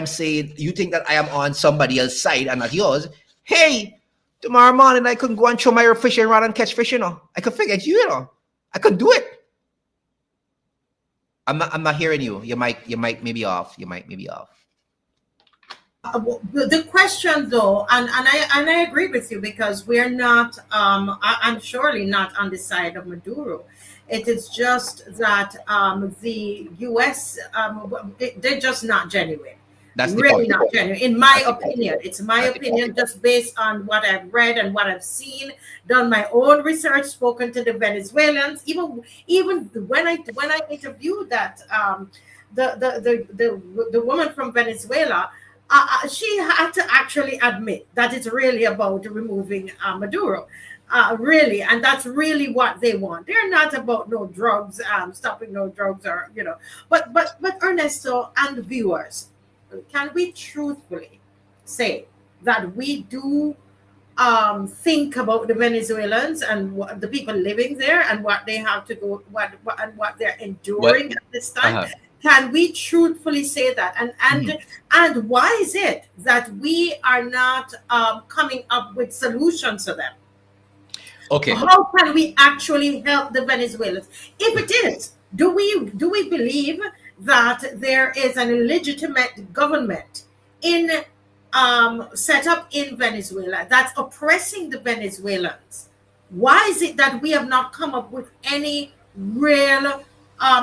B: am on somebody else's side and not yours, hey, tomorrow morning I can go and throw my fishing rod and catch fish, I can forget you, I can do it. I'm not hearing you. Your mic may be off.
A: The question though, and I agree with you, because we're not I'm surely not on the side of Maduro. It is just that the US they're just not genuine.
B: That's the
A: Really
B: point.
A: not genuine, in my opinion. It's my opinion, just based on what I've read and what I've seen, done my own research, spoken to the Venezuelans. Even when I interviewed that the woman from Venezuela, she had to actually admit that it's really about removing Maduro. Really, and that's really what they want. They're not about no drugs, stopping no drugs, or But Ernesto and viewers, can we truthfully say that we do think about the Venezuelans and the people living there and what they have to go, what they're enduring at this time? Can we truthfully say that? And why is it that we are not coming up with solutions to them?
B: Okay.
A: How can we actually help the Venezuelans? If it is, do we believe that there is an illegitimate government set up in Venezuela that's oppressing the Venezuelans? Why is it that we have not come up with any real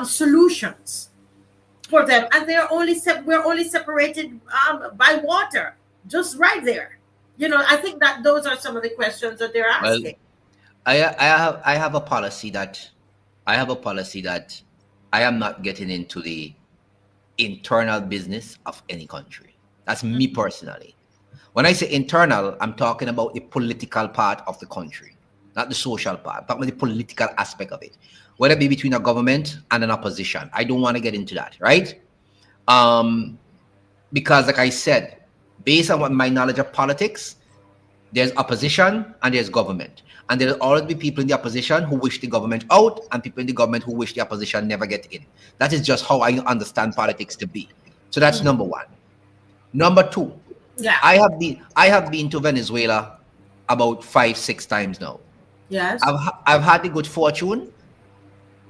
A: solutions for them? And we're only separated by water, just right there. I think that those are some of the questions that they're asking.
B: Well, I have a policy that I am not getting into the internal business of any country. That's me personally. When I say internal, I'm talking about the political part of the country, not the social part. I'm talking about the political aspect of it, whether it be between a government and an opposition. I don't want to get into that, right? Because like I said, based on my knowledge of politics, there's opposition and there's government. And there'll always be people in the opposition who wish the government out, and people in the government who wish the opposition never get in. That is just how I understand politics to be. So that's number one. Number two, I have been to Venezuela about 5-6 times now.
A: Yes.
B: I've had the good fortune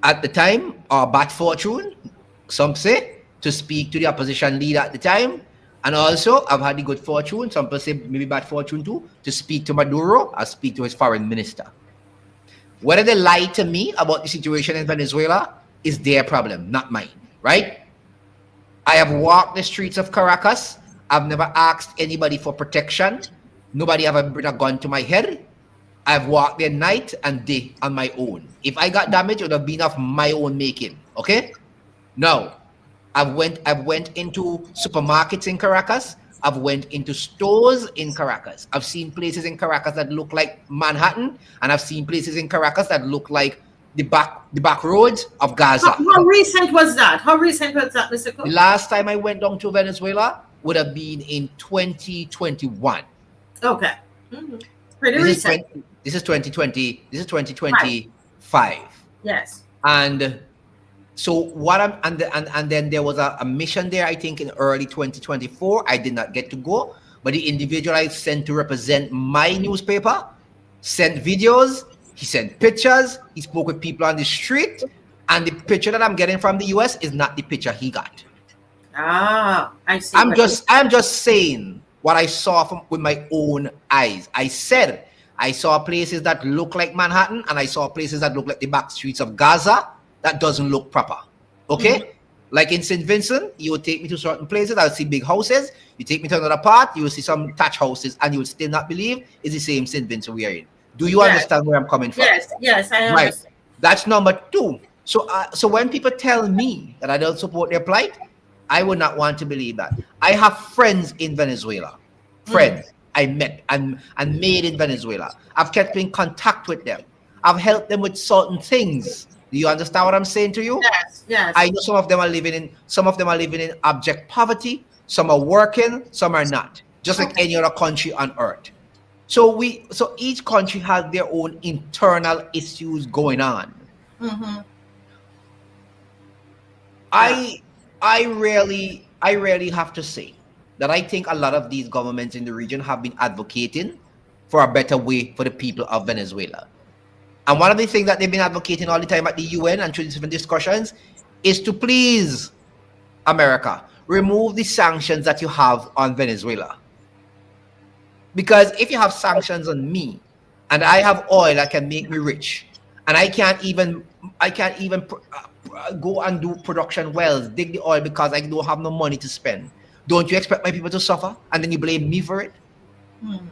B: at the time, or bad fortune, some say, to speak to the opposition leader at the time. And also, I've had the good fortune, some people say maybe bad fortune too, to speak to Maduro or speak to his foreign minister. Whether they lie to me about the situation in Venezuela is their problem, not mine, right? I have walked the streets of Caracas. I've never asked anybody for protection. Nobody ever bring a gun to my head. I've walked there night and day on my own. If I got damaged, it would have been of my own making. Okay? Now, I've went into supermarkets in Caracas. I've went into stores in Caracas. I've seen places in Caracas that look like Manhattan, and I've seen places in Caracas that look like the back roads of Gaza.
A: How recent was that? How recent was that, Mr.
B: The
A: Cook?
B: last time I went down to Venezuela would have been in 2021.
A: Okay. Mhm. Pretty
B: This is
A: recent.
B: 20, this is 2020. This is
A: Right.
B: 2025.
A: Yes.
B: And so what I'm and then there was a mission there, I think in early 2024. I did not get to go, but the individual I sent to represent my newspaper sent videos, he sent pictures, he spoke with people on the street, and the picture that I'm getting from the US is not the picture he got.
A: Ah, I see.
B: I'm just saying what I saw with my own eyes. I said I saw places that look like Manhattan, and I saw places that look like the back streets of Gaza. That doesn't look proper. Okay? Like in St. Vincent, you would take me to certain places, I would see big houses. You take me to another part, you will see some thatch houses, and you would still not believe it's the same St. Vincent we are in. Do you
A: Yes.
B: understand where I'm coming from?
A: Yes, I
B: Right.
A: understand.
B: That's number two. So when people tell me that I don't support their plight, I would not want to believe that. I have friends in Venezuela, friends I met and made in Venezuela. I've kept in contact with them. I've helped them with certain things. Do you understand what I'm saying to you?
A: Yes, yes.
B: I know some of them are living in abject poverty. Some are working, some are not. Just like any other country on earth. So each country has their own internal issues going on.
A: Mm-hmm.
B: I rarely have to say that I think a lot of these governments in the region have been advocating for a better way for the people of Venezuela. And one of the things that they've been advocating all the time at the UN and through different discussions is to please America remove the sanctions that you have on Venezuela. Because if you have sanctions on me and I have oil that can make me rich, and I can't even go and do production wells, dig the oil because I don't have no money to spend, don't you expect my people to suffer? And then you blame me for it?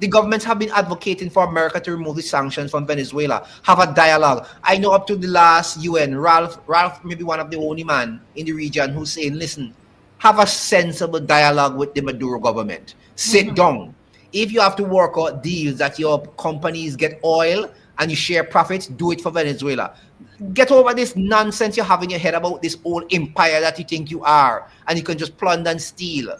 B: The governments have been advocating for America to remove the sanctions from Venezuela, have a dialogue. I know up to the last UN, Ralph maybe one of the only man in the region who's saying, listen, have a sensible dialogue with the Maduro government. Sit down. If you have to work out deals that your companies get oil and you share profits, do it for Venezuela. Get over this nonsense you have in your head about this old empire that you think you are, and you can just plunder and steal.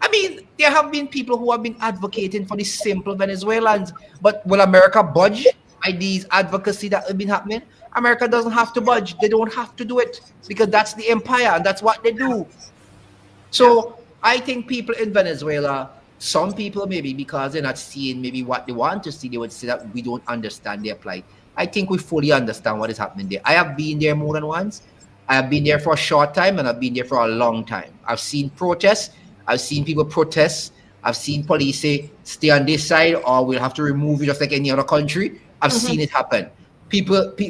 B: I mean, there have been people who have been advocating for the simple Venezuelans, but will America budge by these advocacy that have been happening? America doesn't have to budge. They don't have to do it because that's the empire and that's what they do. So I think people in Venezuela, some people maybe because they're not seeing maybe what they want to see, they would say that we don't understand their plight. I think we fully understand what is happening there. I have been there more than once. I have been there for a short time and I've been there for a long time. I've seen protests. I've seen people protest. I've seen police say, stay on this side or we'll have to remove you just like any other country. I've seen it happen.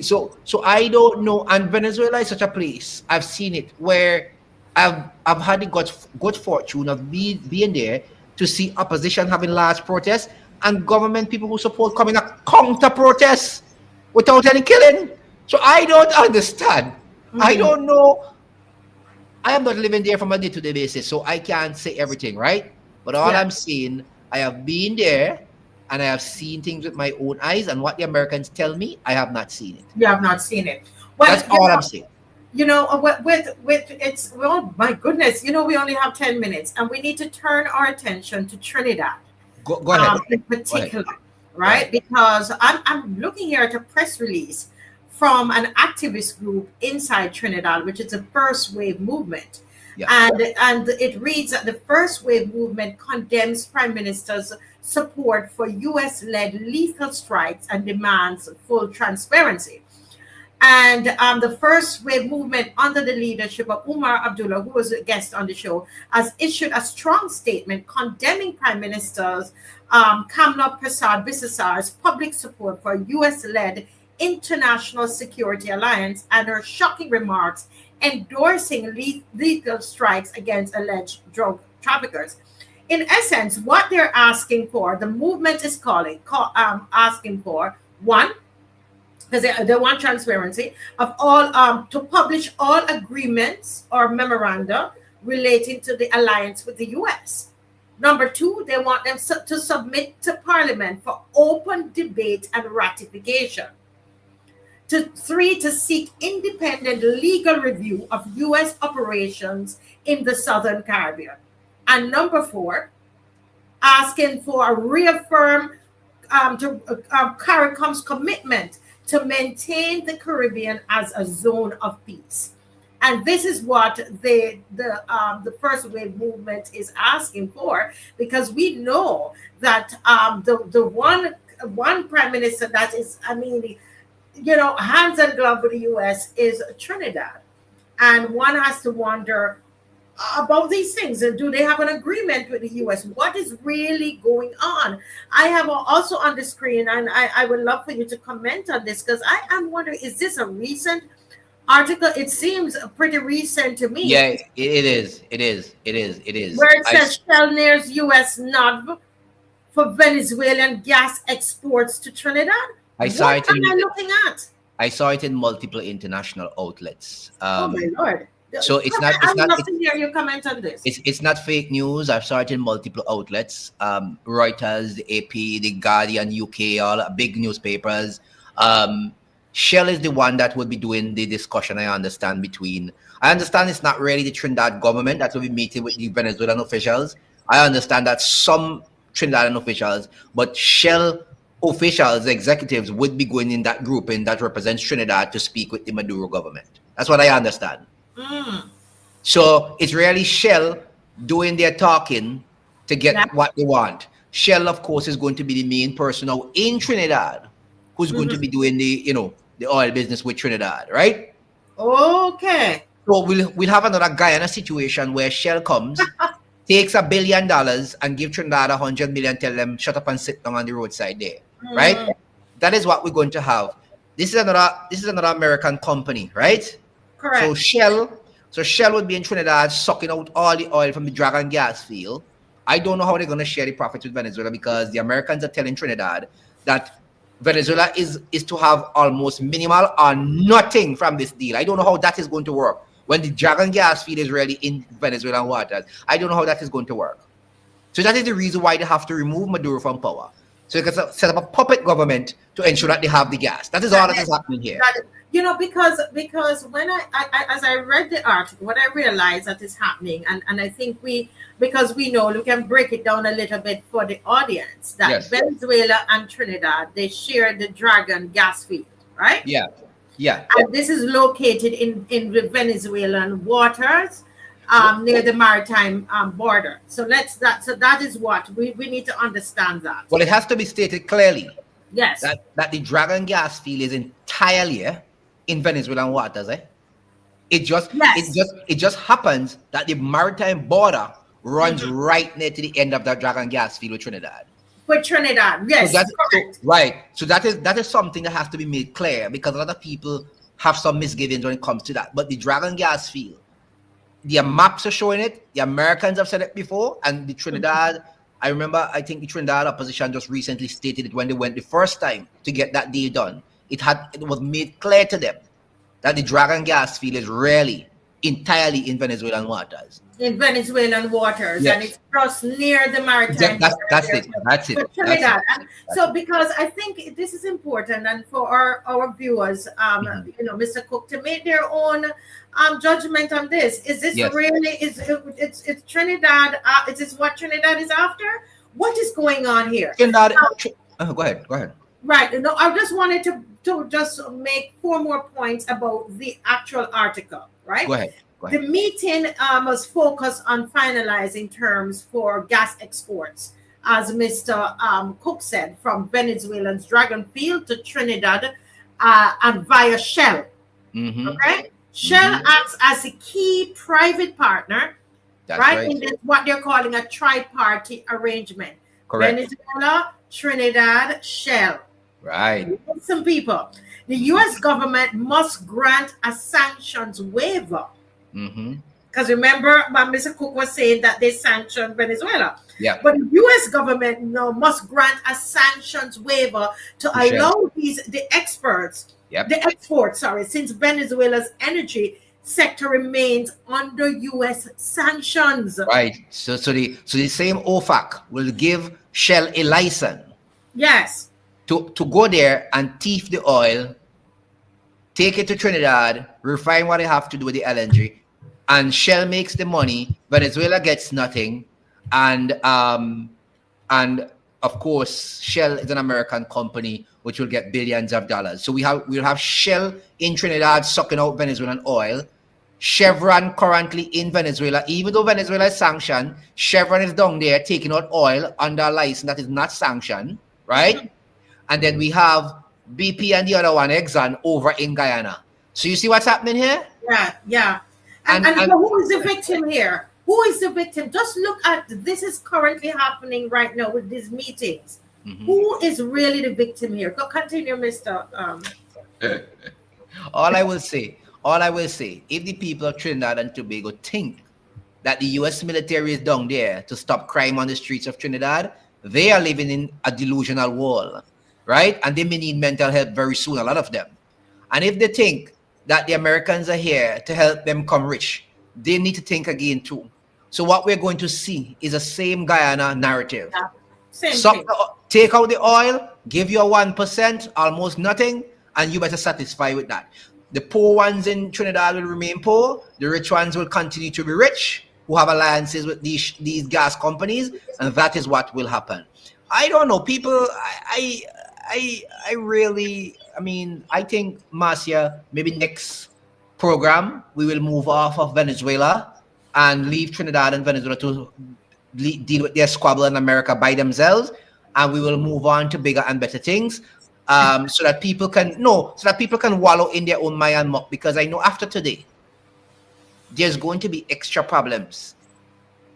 B: So I don't know. And Venezuela is such a place. I've seen it where I've had the good fortune of being there to see opposition having large protests and government people who support coming a counter protests without any killing. So I don't understand. I don't know. I am not living there from a day-to-day basis, so I can't say everything, right? But all I'm saying, I have been there and I have seen things with my own eyes, and what the Americans tell me, I have not seen it.
A: You have not seen it. Well,
B: That's all I'm saying.
A: You know, with it's, well, my goodness, you know, we only have 10 minutes and we need to turn our attention to Trinidad.
B: Go ahead.
A: In particular, right? Because I'm looking here at a press release from an activist group inside Trinidad, which is the First Wave Movement.
B: Yeah.
A: And it reads that the First Wave Movement condemns Prime Minister's support for US-led lethal strikes and demands full transparency. And the First Wave Movement, under the leadership of Umar Abdullah, who was a guest on the show, has issued a strong statement condemning Prime Minister's Kamla Prasad Bisesar's public support for US-led international security alliance and her shocking remarks endorsing lethal strikes against alleged drug traffickers. In essence, what they're asking for, the movement is asking for one, because they want transparency of all, to publish all agreements or memoranda relating to the alliance with the U.S. Number two, they want them to submit to Parliament for open debate and ratification. To three, to seek independent legal review of U.S. operations in the Southern Caribbean. And number four, asking for a reaffirm CARICOM's commitment to maintain the Caribbean as a zone of peace. And this is what the first wave movement is asking for, because we know that the one prime minister that is, I mean, hands and glove with the U.S. is Trinidad, and one has to wonder about these things. Do they have an agreement with the U.S.? What is really going on? I have also on the screen, and I would love for you to comment on this, because I am wondering, is this a recent article? It seems pretty recent to me.
B: Yeah, it is. It is. It is. It is.
A: Where it says Shell nears U.S. nod for Venezuelan gas exports to Trinidad. What am I looking at?
B: I saw it in multiple international outlets.
A: Oh my Lord.
B: So it's not.
A: I'd love to hear your comment on this.
B: It's not fake news. I saw it in multiple outlets. Reuters, the AP, the Guardian, UK, all big newspapers. Shell is the one that would be doing the discussion. I understand it's not really the Trinidad government that will be meeting with the Venezuelan officials. I understand that some Trinidadian officials, but Shell officials, executives would be going in that grouping that represents Trinidad to speak with the Maduro government. That's what I understand. So it's really Shell doing their talking to get what they want. Shell, of course, is going to be the main person now in Trinidad who's going to be doing the oil business with Trinidad, right?
A: Okay.
B: So we'll have another Guyana situation where Shell comes, takes $1 billion and give Trinidad 100 million, tell them shut up and sit down on the roadside there, right? That is what we're going to have. This is another American company, right?
A: Correct.
B: So Shell would be in Trinidad sucking out all the oil from the Dragon gas field. I don't know how they're going to share the profits with Venezuela, because the Americans are telling Trinidad that Venezuela is to have almost minimal or nothing from this deal. I don't know how that is going to work when the Dragon gas field is really in Venezuelan waters. I don't know how that is going to work. So that is the reason why they have to remove Maduro from power. So they can set up a puppet government to ensure that they have the gas. That is all that is happening here.
A: Because when I as I read the article, what I realized that is happening, and I think because we know, we can break it down a little bit for the audience, that Venezuela and Trinidad, they share the Dragon gas field, right?
B: Yeah.
A: And this is located in the Venezuelan waters, near the maritime border. So that is what we need to understand that.
B: Well, it has to be stated clearly.
A: Yes.
B: That the Dragon gas field is entirely in Venezuelan waters. It just happens that the maritime border runs right near to the end of that Dragon gas field with Trinidad.
A: With Trinidad, yes.
B: So that is something that has to be made clear, because a lot of people have some misgivings when it comes to that. But the Dragon gas field, the maps are showing it. The Americans have said it before, and the Trinidad. I remember, I think the Trinidad opposition just recently stated it when they went the first time to get that deal done. It was made clear to them that the Dragon gas field is really entirely in Venezuelan waters.
A: In Venezuelan waters,
B: yes.
A: And it's just near the maritime.
B: That's it.
A: Trinidad. So because I think this is important, and for our viewers, Mr. Cook, to make their own judgment on this. Is this really it's Trinidad? Is this what Trinidad is after? What is going on here?
B: Trinidad. Go ahead.
A: Right. No, I just wanted to just make 4 more points about the actual article. Right.
B: Go ahead.
A: The meeting was focused on finalizing terms for gas exports, as Mr. Cook said, from Venezuela's Dragon Field to Trinidad and via Shell. Okay? Shell acts as a key private partner, right? In this, what they're calling a tri-party arrangement.
B: Correct.
A: Venezuela, Trinidad, Shell.
B: Right.
A: Some people. The US government must grant a sanctions waiver.
B: Mm-hmm.
A: Because remember, Mr. Cook was saying that they sanctioned Venezuela.
B: Yeah.
A: But the US government now must grant a sanctions waiver to
B: To Shell.
A: allow the
B: Yep.
A: export, sorry, since Venezuela's energy sector remains under US sanctions.
B: Right. So the same OFAC will give Shell a license
A: Yes.
B: to go there and thief the oil, take it to Trinidad, refine what they have to do with the LNG, and Shell makes the money. Venezuela gets nothing, and of course, Shell is an American company which will get billions of dollars. So we'll have Shell in Trinidad sucking out Venezuelan oil. Chevron currently in Venezuela, even though Venezuela is sanctioned, Chevron is down there taking out oil under a license that is not sanctioned, right? And then we have BP and the other one, Exxon, over in Guyana. So you see what's happening here?
A: Yeah, yeah. And so who is the victim here? Who is the victim? Just look at this is currently happening right now with these meetings.
B: Mm-hmm.
A: Who is really the victim here? Go continue, Mr.
B: All I will say, if the people of Trinidad and Tobago think that the US military is down there to stop crime on the streets of Trinidad, they are living in a delusional world, right? And they may need mental help very soon, a lot of them. And if they think that the Americans are here to help them come rich, they need to think again too. So what we're going to see is the same Guyana narrative.
A: Yeah, same thing.
B: Take out the oil, give you a 1%, almost nothing, and you better satisfy with that. The poor ones in Trinidad will remain poor. The rich ones will continue to be rich, who have alliances with these gas companies, and that is what will happen. I don't know. People, I really, I think, Marcia, maybe next program, we will move off of Venezuela and leave Trinidad and Venezuela to deal with their squabble in America by themselves, and we will move on to bigger and better things. So that people can wallow in their own mire and muck, because I know after today there's going to be extra problems.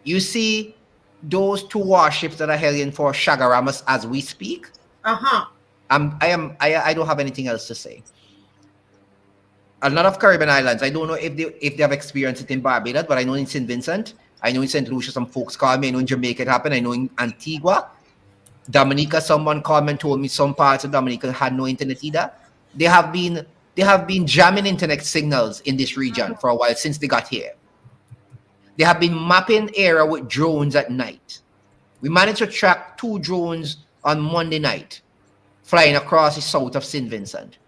B: You see those two warships that are heading for Chagaramas as we speak. I don't have anything else to say. A lot of Caribbean islands, I don't know if they have experienced it in Barbados, but I know in St. Vincent, I know in St. Lucia some folks call me, I know in Jamaica it happened, I know in Antigua, Dominica, someone called me and told me some parts of Dominica had no internet either. They have been jamming internet signals in this region for a while since they got here. They have been mapping area with drones at night. We managed to track 2 drones on Monday night flying across the south of St. Vincent.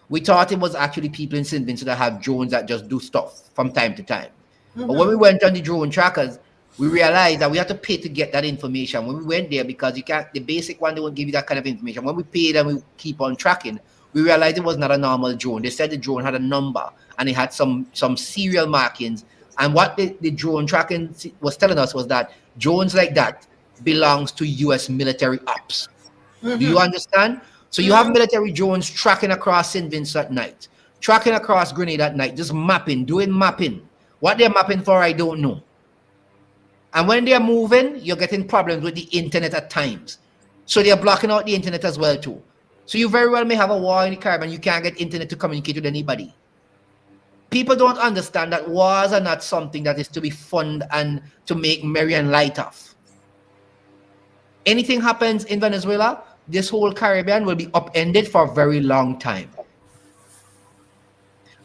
B: We thought it was actually people in St. Vincent that have drones that just do stuff from time to time. But when we went on the drone trackers, we realized that we had to pay to get that information. When we went there, because the basic one, they won't give you that kind of information. When we paid and we keep on tracking, we realized it was not a normal drone. They said the drone had a number and it had some serial markings. And what the drone tracking was telling us was that drones like that belongs to US military ops. Do you understand? So you have military drones tracking across St. Vincent at night, tracking across Grenada at night, just doing mapping. What they're mapping for, I don't know. And when they're moving, you're getting problems with the internet at times. So they're blocking out the internet as well too. So you very well may have a war in the Caribbean. You can't get internet to communicate with anybody. People don't understand that wars are not something that is to be fun and to make merry and light of. Anything happens in Venezuela, this whole Caribbean will be upended for a very long time.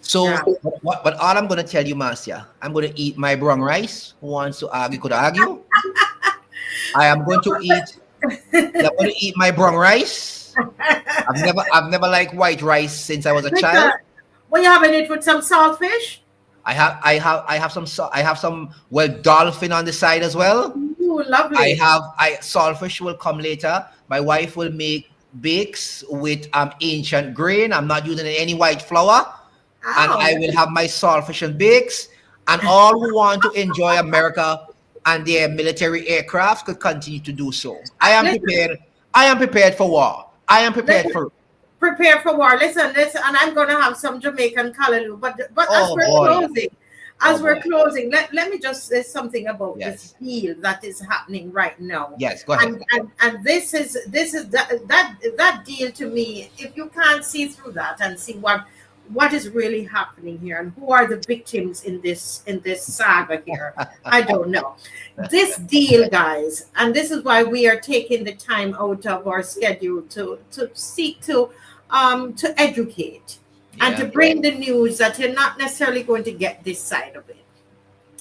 B: So, but all I'm going to tell you, Marcia, I'm going to eat my brown rice. Who wants to argue could argue. I am going to eat my brown rice. I've never liked white rice since I was a child.
A: Well, you having it with some saltfish?
B: I have some dolphin on the side as well.
A: Ooh, lovely.
B: Saltfish will come later. My wife will make bakes with ancient grain. I'm not using any white flour. Ow. And I will have my saltfish and bakes. And all who want to enjoy America and their military aircraft could continue to do so. I am prepared. I am prepared for war. I am prepared for.
A: Prepare for war. Listen, and I'm going to have some Jamaican callaloo. But as we're closing, as
B: Oh
A: we're
B: boy.
A: closing, let me just say something about this
B: Yes.
A: deal that is happening right now.
B: Yes. Go ahead.
A: And this is that deal to me. If you can't see through that and see what is really happening here and who are the victims in this saga here, I don't know. This deal, guys, and this is why we are taking the time out of our schedule to seek to educate and to
B: Yeah.
A: bring the news that you're not necessarily going to get this side of it.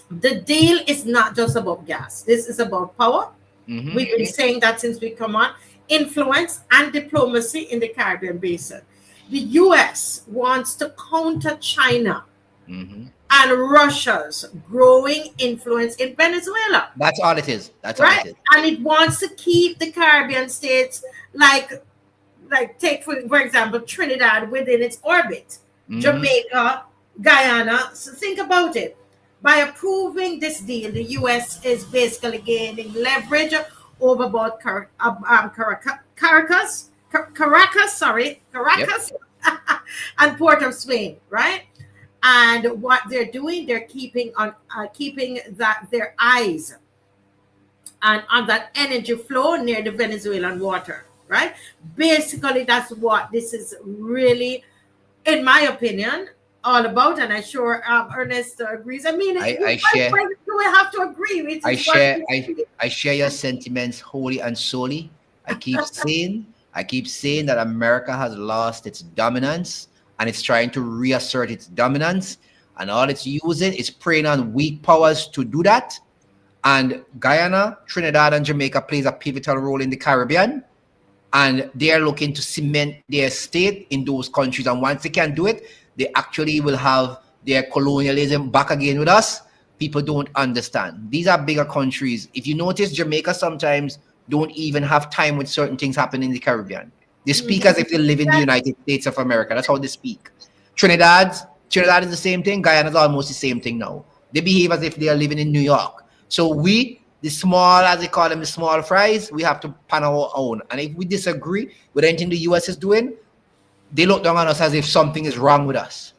A: The deal is not just about gas. This is about power.
B: Mm-hmm.
A: We've been saying that since we come on. Influence and diplomacy in the Caribbean basin. The US wants to counter China
B: Mm-hmm.
A: and Russia's growing influence in Venezuela,
B: That's all it is. That's all
A: right?
B: it is.
A: And it wants to keep the Caribbean states like take for example Trinidad within its orbit,
B: Mm-hmm.
A: Jamaica, Guyana. So think about it. By approving this deal, the U.S. is basically gaining leverage over both
B: Yep.
A: Caracas, and Port of Spain, right? And what they're doing, they're keeping that their eyes and on that energy flow near the Venezuelan water, right? Basically, that's what this is really, in my opinion, all about. And I'm sure Ernest agrees. I mean,
B: I share.
A: why do we have to agree? It
B: I
A: is what
B: share
A: we
B: I,
A: see.
B: I share your sentiments wholly and solely. I keep saying that America has lost its dominance and it's trying to reassert its dominance. And all it's using is preying on weak powers to do that. And Guyana, Trinidad, and Jamaica plays a pivotal role in the Caribbean. And they are looking to cement their state in those countries. And once they can do it, they actually will have their colonialism back again with us. People don't understand. These are bigger countries. If you notice, Jamaica sometimes don't even have time with certain things happening in the Caribbean. They speak as if they live in the United States of America. That's how they speak. Trinidad, Trinidad is the same thing. Guyana is almost the same thing now. They behave as if they are living in New York. So we, the small, as they call them, the small fries, we have to pan our own. And if we disagree with anything the US is doing, they look down on us as if something is wrong with us.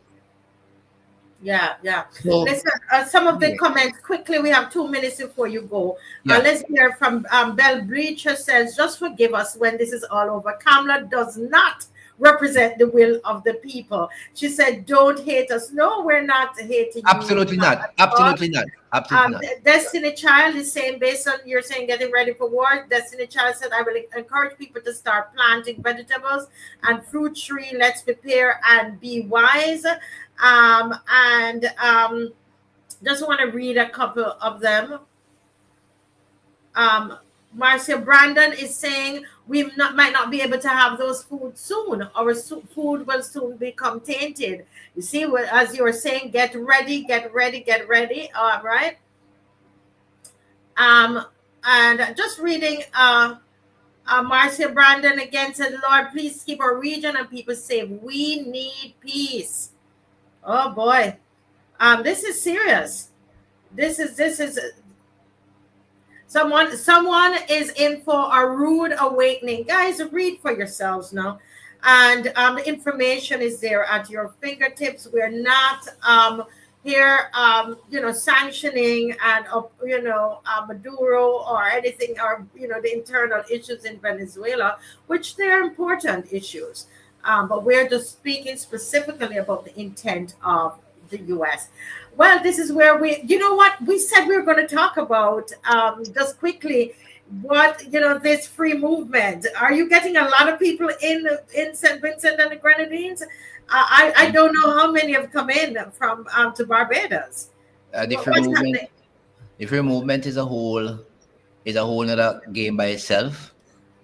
A: Yeah, yeah.
B: So
A: Listen, some of the
B: anyway,
A: comments quickly. We have 2 minutes before you go.
B: yeah,
A: Let's hear from Bell Breacher says, "Just forgive us when this is all over. Kamala does not represent the will of the people." She said, "Don't hate us." No, we're not hating you
B: absolutely not.
A: at all.
B: Absolutely not. Absolutely not.
A: Destiny Child is saying, based on you're saying getting ready for war, Destiny Child said, "I will encourage people to start planting vegetables and fruit tree. Let's prepare and be wise." And just want to read a couple of them. Marcia Brandon is saying might not be able to have those food soon. Our food will soon become tainted. You see, as you were saying, get ready, get ready, get ready. All right. And just reading, Marcia Brandon again said, "Lord, please keep our region and people safe. We need peace." Oh boy, this is serious. This is someone is in for a rude awakening. Guys, read for yourselves now. And the information is there at your fingertips. We're not here sanctioning and Maduro or anything, or the internal issues in Venezuela, which they're important issues. But we're just speaking specifically about the intent of the US. Well, this is where you know what? We said we were going to talk about just quickly this free movement. Are you getting a lot of people in St. Vincent and the Grenadines? I don't know how many have come in from to Barbados.
B: The free
A: What's
B: movement,
A: happening?
B: the free movement is a whole other game by itself,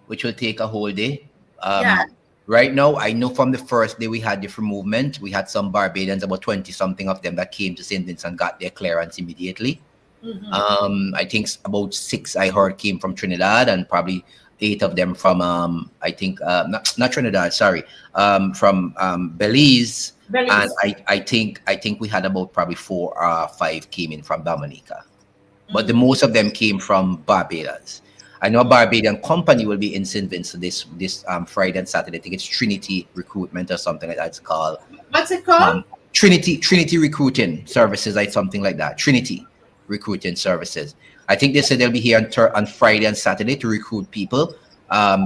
B: which will take a whole day.
A: Yeah.
B: Right now, I know from the first day we had the free movement, we had some Barbadians, about 20 something of them that came to St. Vincent, got their clearance immediately. I think about 6 I heard came from Trinidad, and probably 8 of them from I think not Trinidad, sorry, from Belize, and
A: Belize.
B: I think we had about probably 4 or 5 came in from Dominica, but the most of them came from Barbados. I know a Barbadian company will be in St. Vincent this Friday and Saturday. I think it's Trinity Recruitment or something like that it's called.
A: What's it called?
B: Trinity Recruiting Services, like something like that. Trinity Recruiting Services. I think they said they'll be here on Friday and Saturday to recruit people,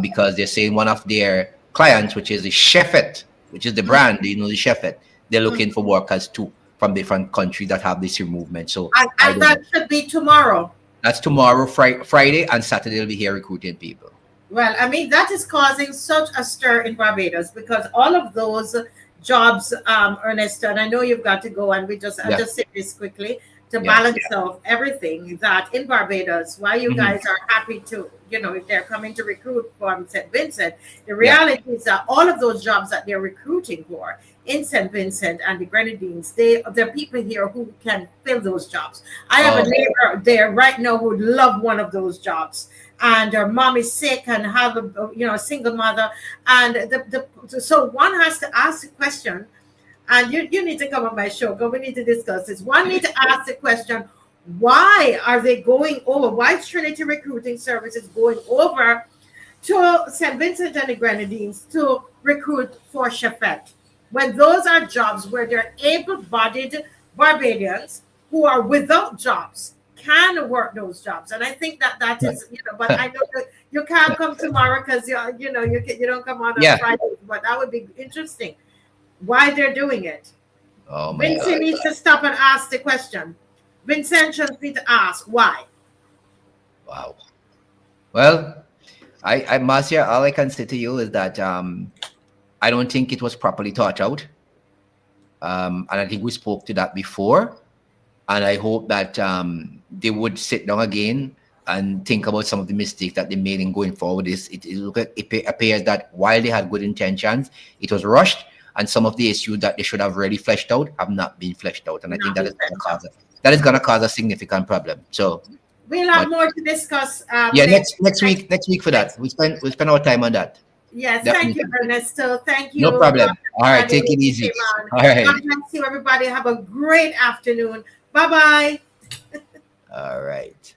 B: because they're saying one of their clients, which is the Chefet, which is the brand, you know, the Chefet, they're looking for workers too from different countries that have this movement. So I
A: And
B: don't know.
A: that should be tomorrow.
B: That's tomorrow, Friday, and Saturday they'll be here recruiting people.
A: Well, I mean, that is causing such a stir in Barbados because all of those jobs, Ernesto, and I know you've got to go, and I'll
B: Yeah.
A: just say this quickly to
B: Yeah.
A: balance off everything that in Barbados, why you
B: Mhm.
A: guys are happy to, if they're coming to recruit from St. Vincent, the
B: Yeah.
A: reality is that all of those jobs that they're recruiting for in St. Vincent and the Grenadines, there are people here who can fill those jobs. I have a
B: Oh,
A: neighbor there right now who would love one of those jobs, and her mom is sick and have a single mother, and so one has to ask the question, and you need to come on my show because we need to discuss this. One need to ask the question, why are they going over? Why is Trinity Recruiting Services going over to St. Vincent and the Grenadines to recruit for Chefet, when those are jobs where they're able-bodied Barbadians who are without jobs can work those jobs? And I think that is, but I know that you can't come tomorrow because you don't come on
B: yeah.
A: Friday, but that would be interesting. Why they're doing it?
B: Oh my
A: Vincent
B: God.
A: needs to stop and ask the question. Vincent should need to ask why.
B: Wow. Well, Marcia, all I can say to you is that I don't think it was properly thought out. And I think we spoke to that before. And I hope that they would sit down again and think about some of the mistakes that they made in going forward. It appears that while they had good intentions, it was rushed, and some of the issues that they should have really fleshed out have not been fleshed out. And I think that is going to cause a significant problem. So
A: We'll have
B: but
A: more to discuss.
B: yeah, next week for that. We'll spend our time on that.
A: Yes, thank you,
B: Definitely.
A: Ernesto. Thank
B: No
A: you.
B: problem. All right, take
A: Everybody
B: it
A: who
B: easy.
A: came on.
B: All right.
A: God bless you, everybody. Have a great afternoon. Bye bye.
B: All right.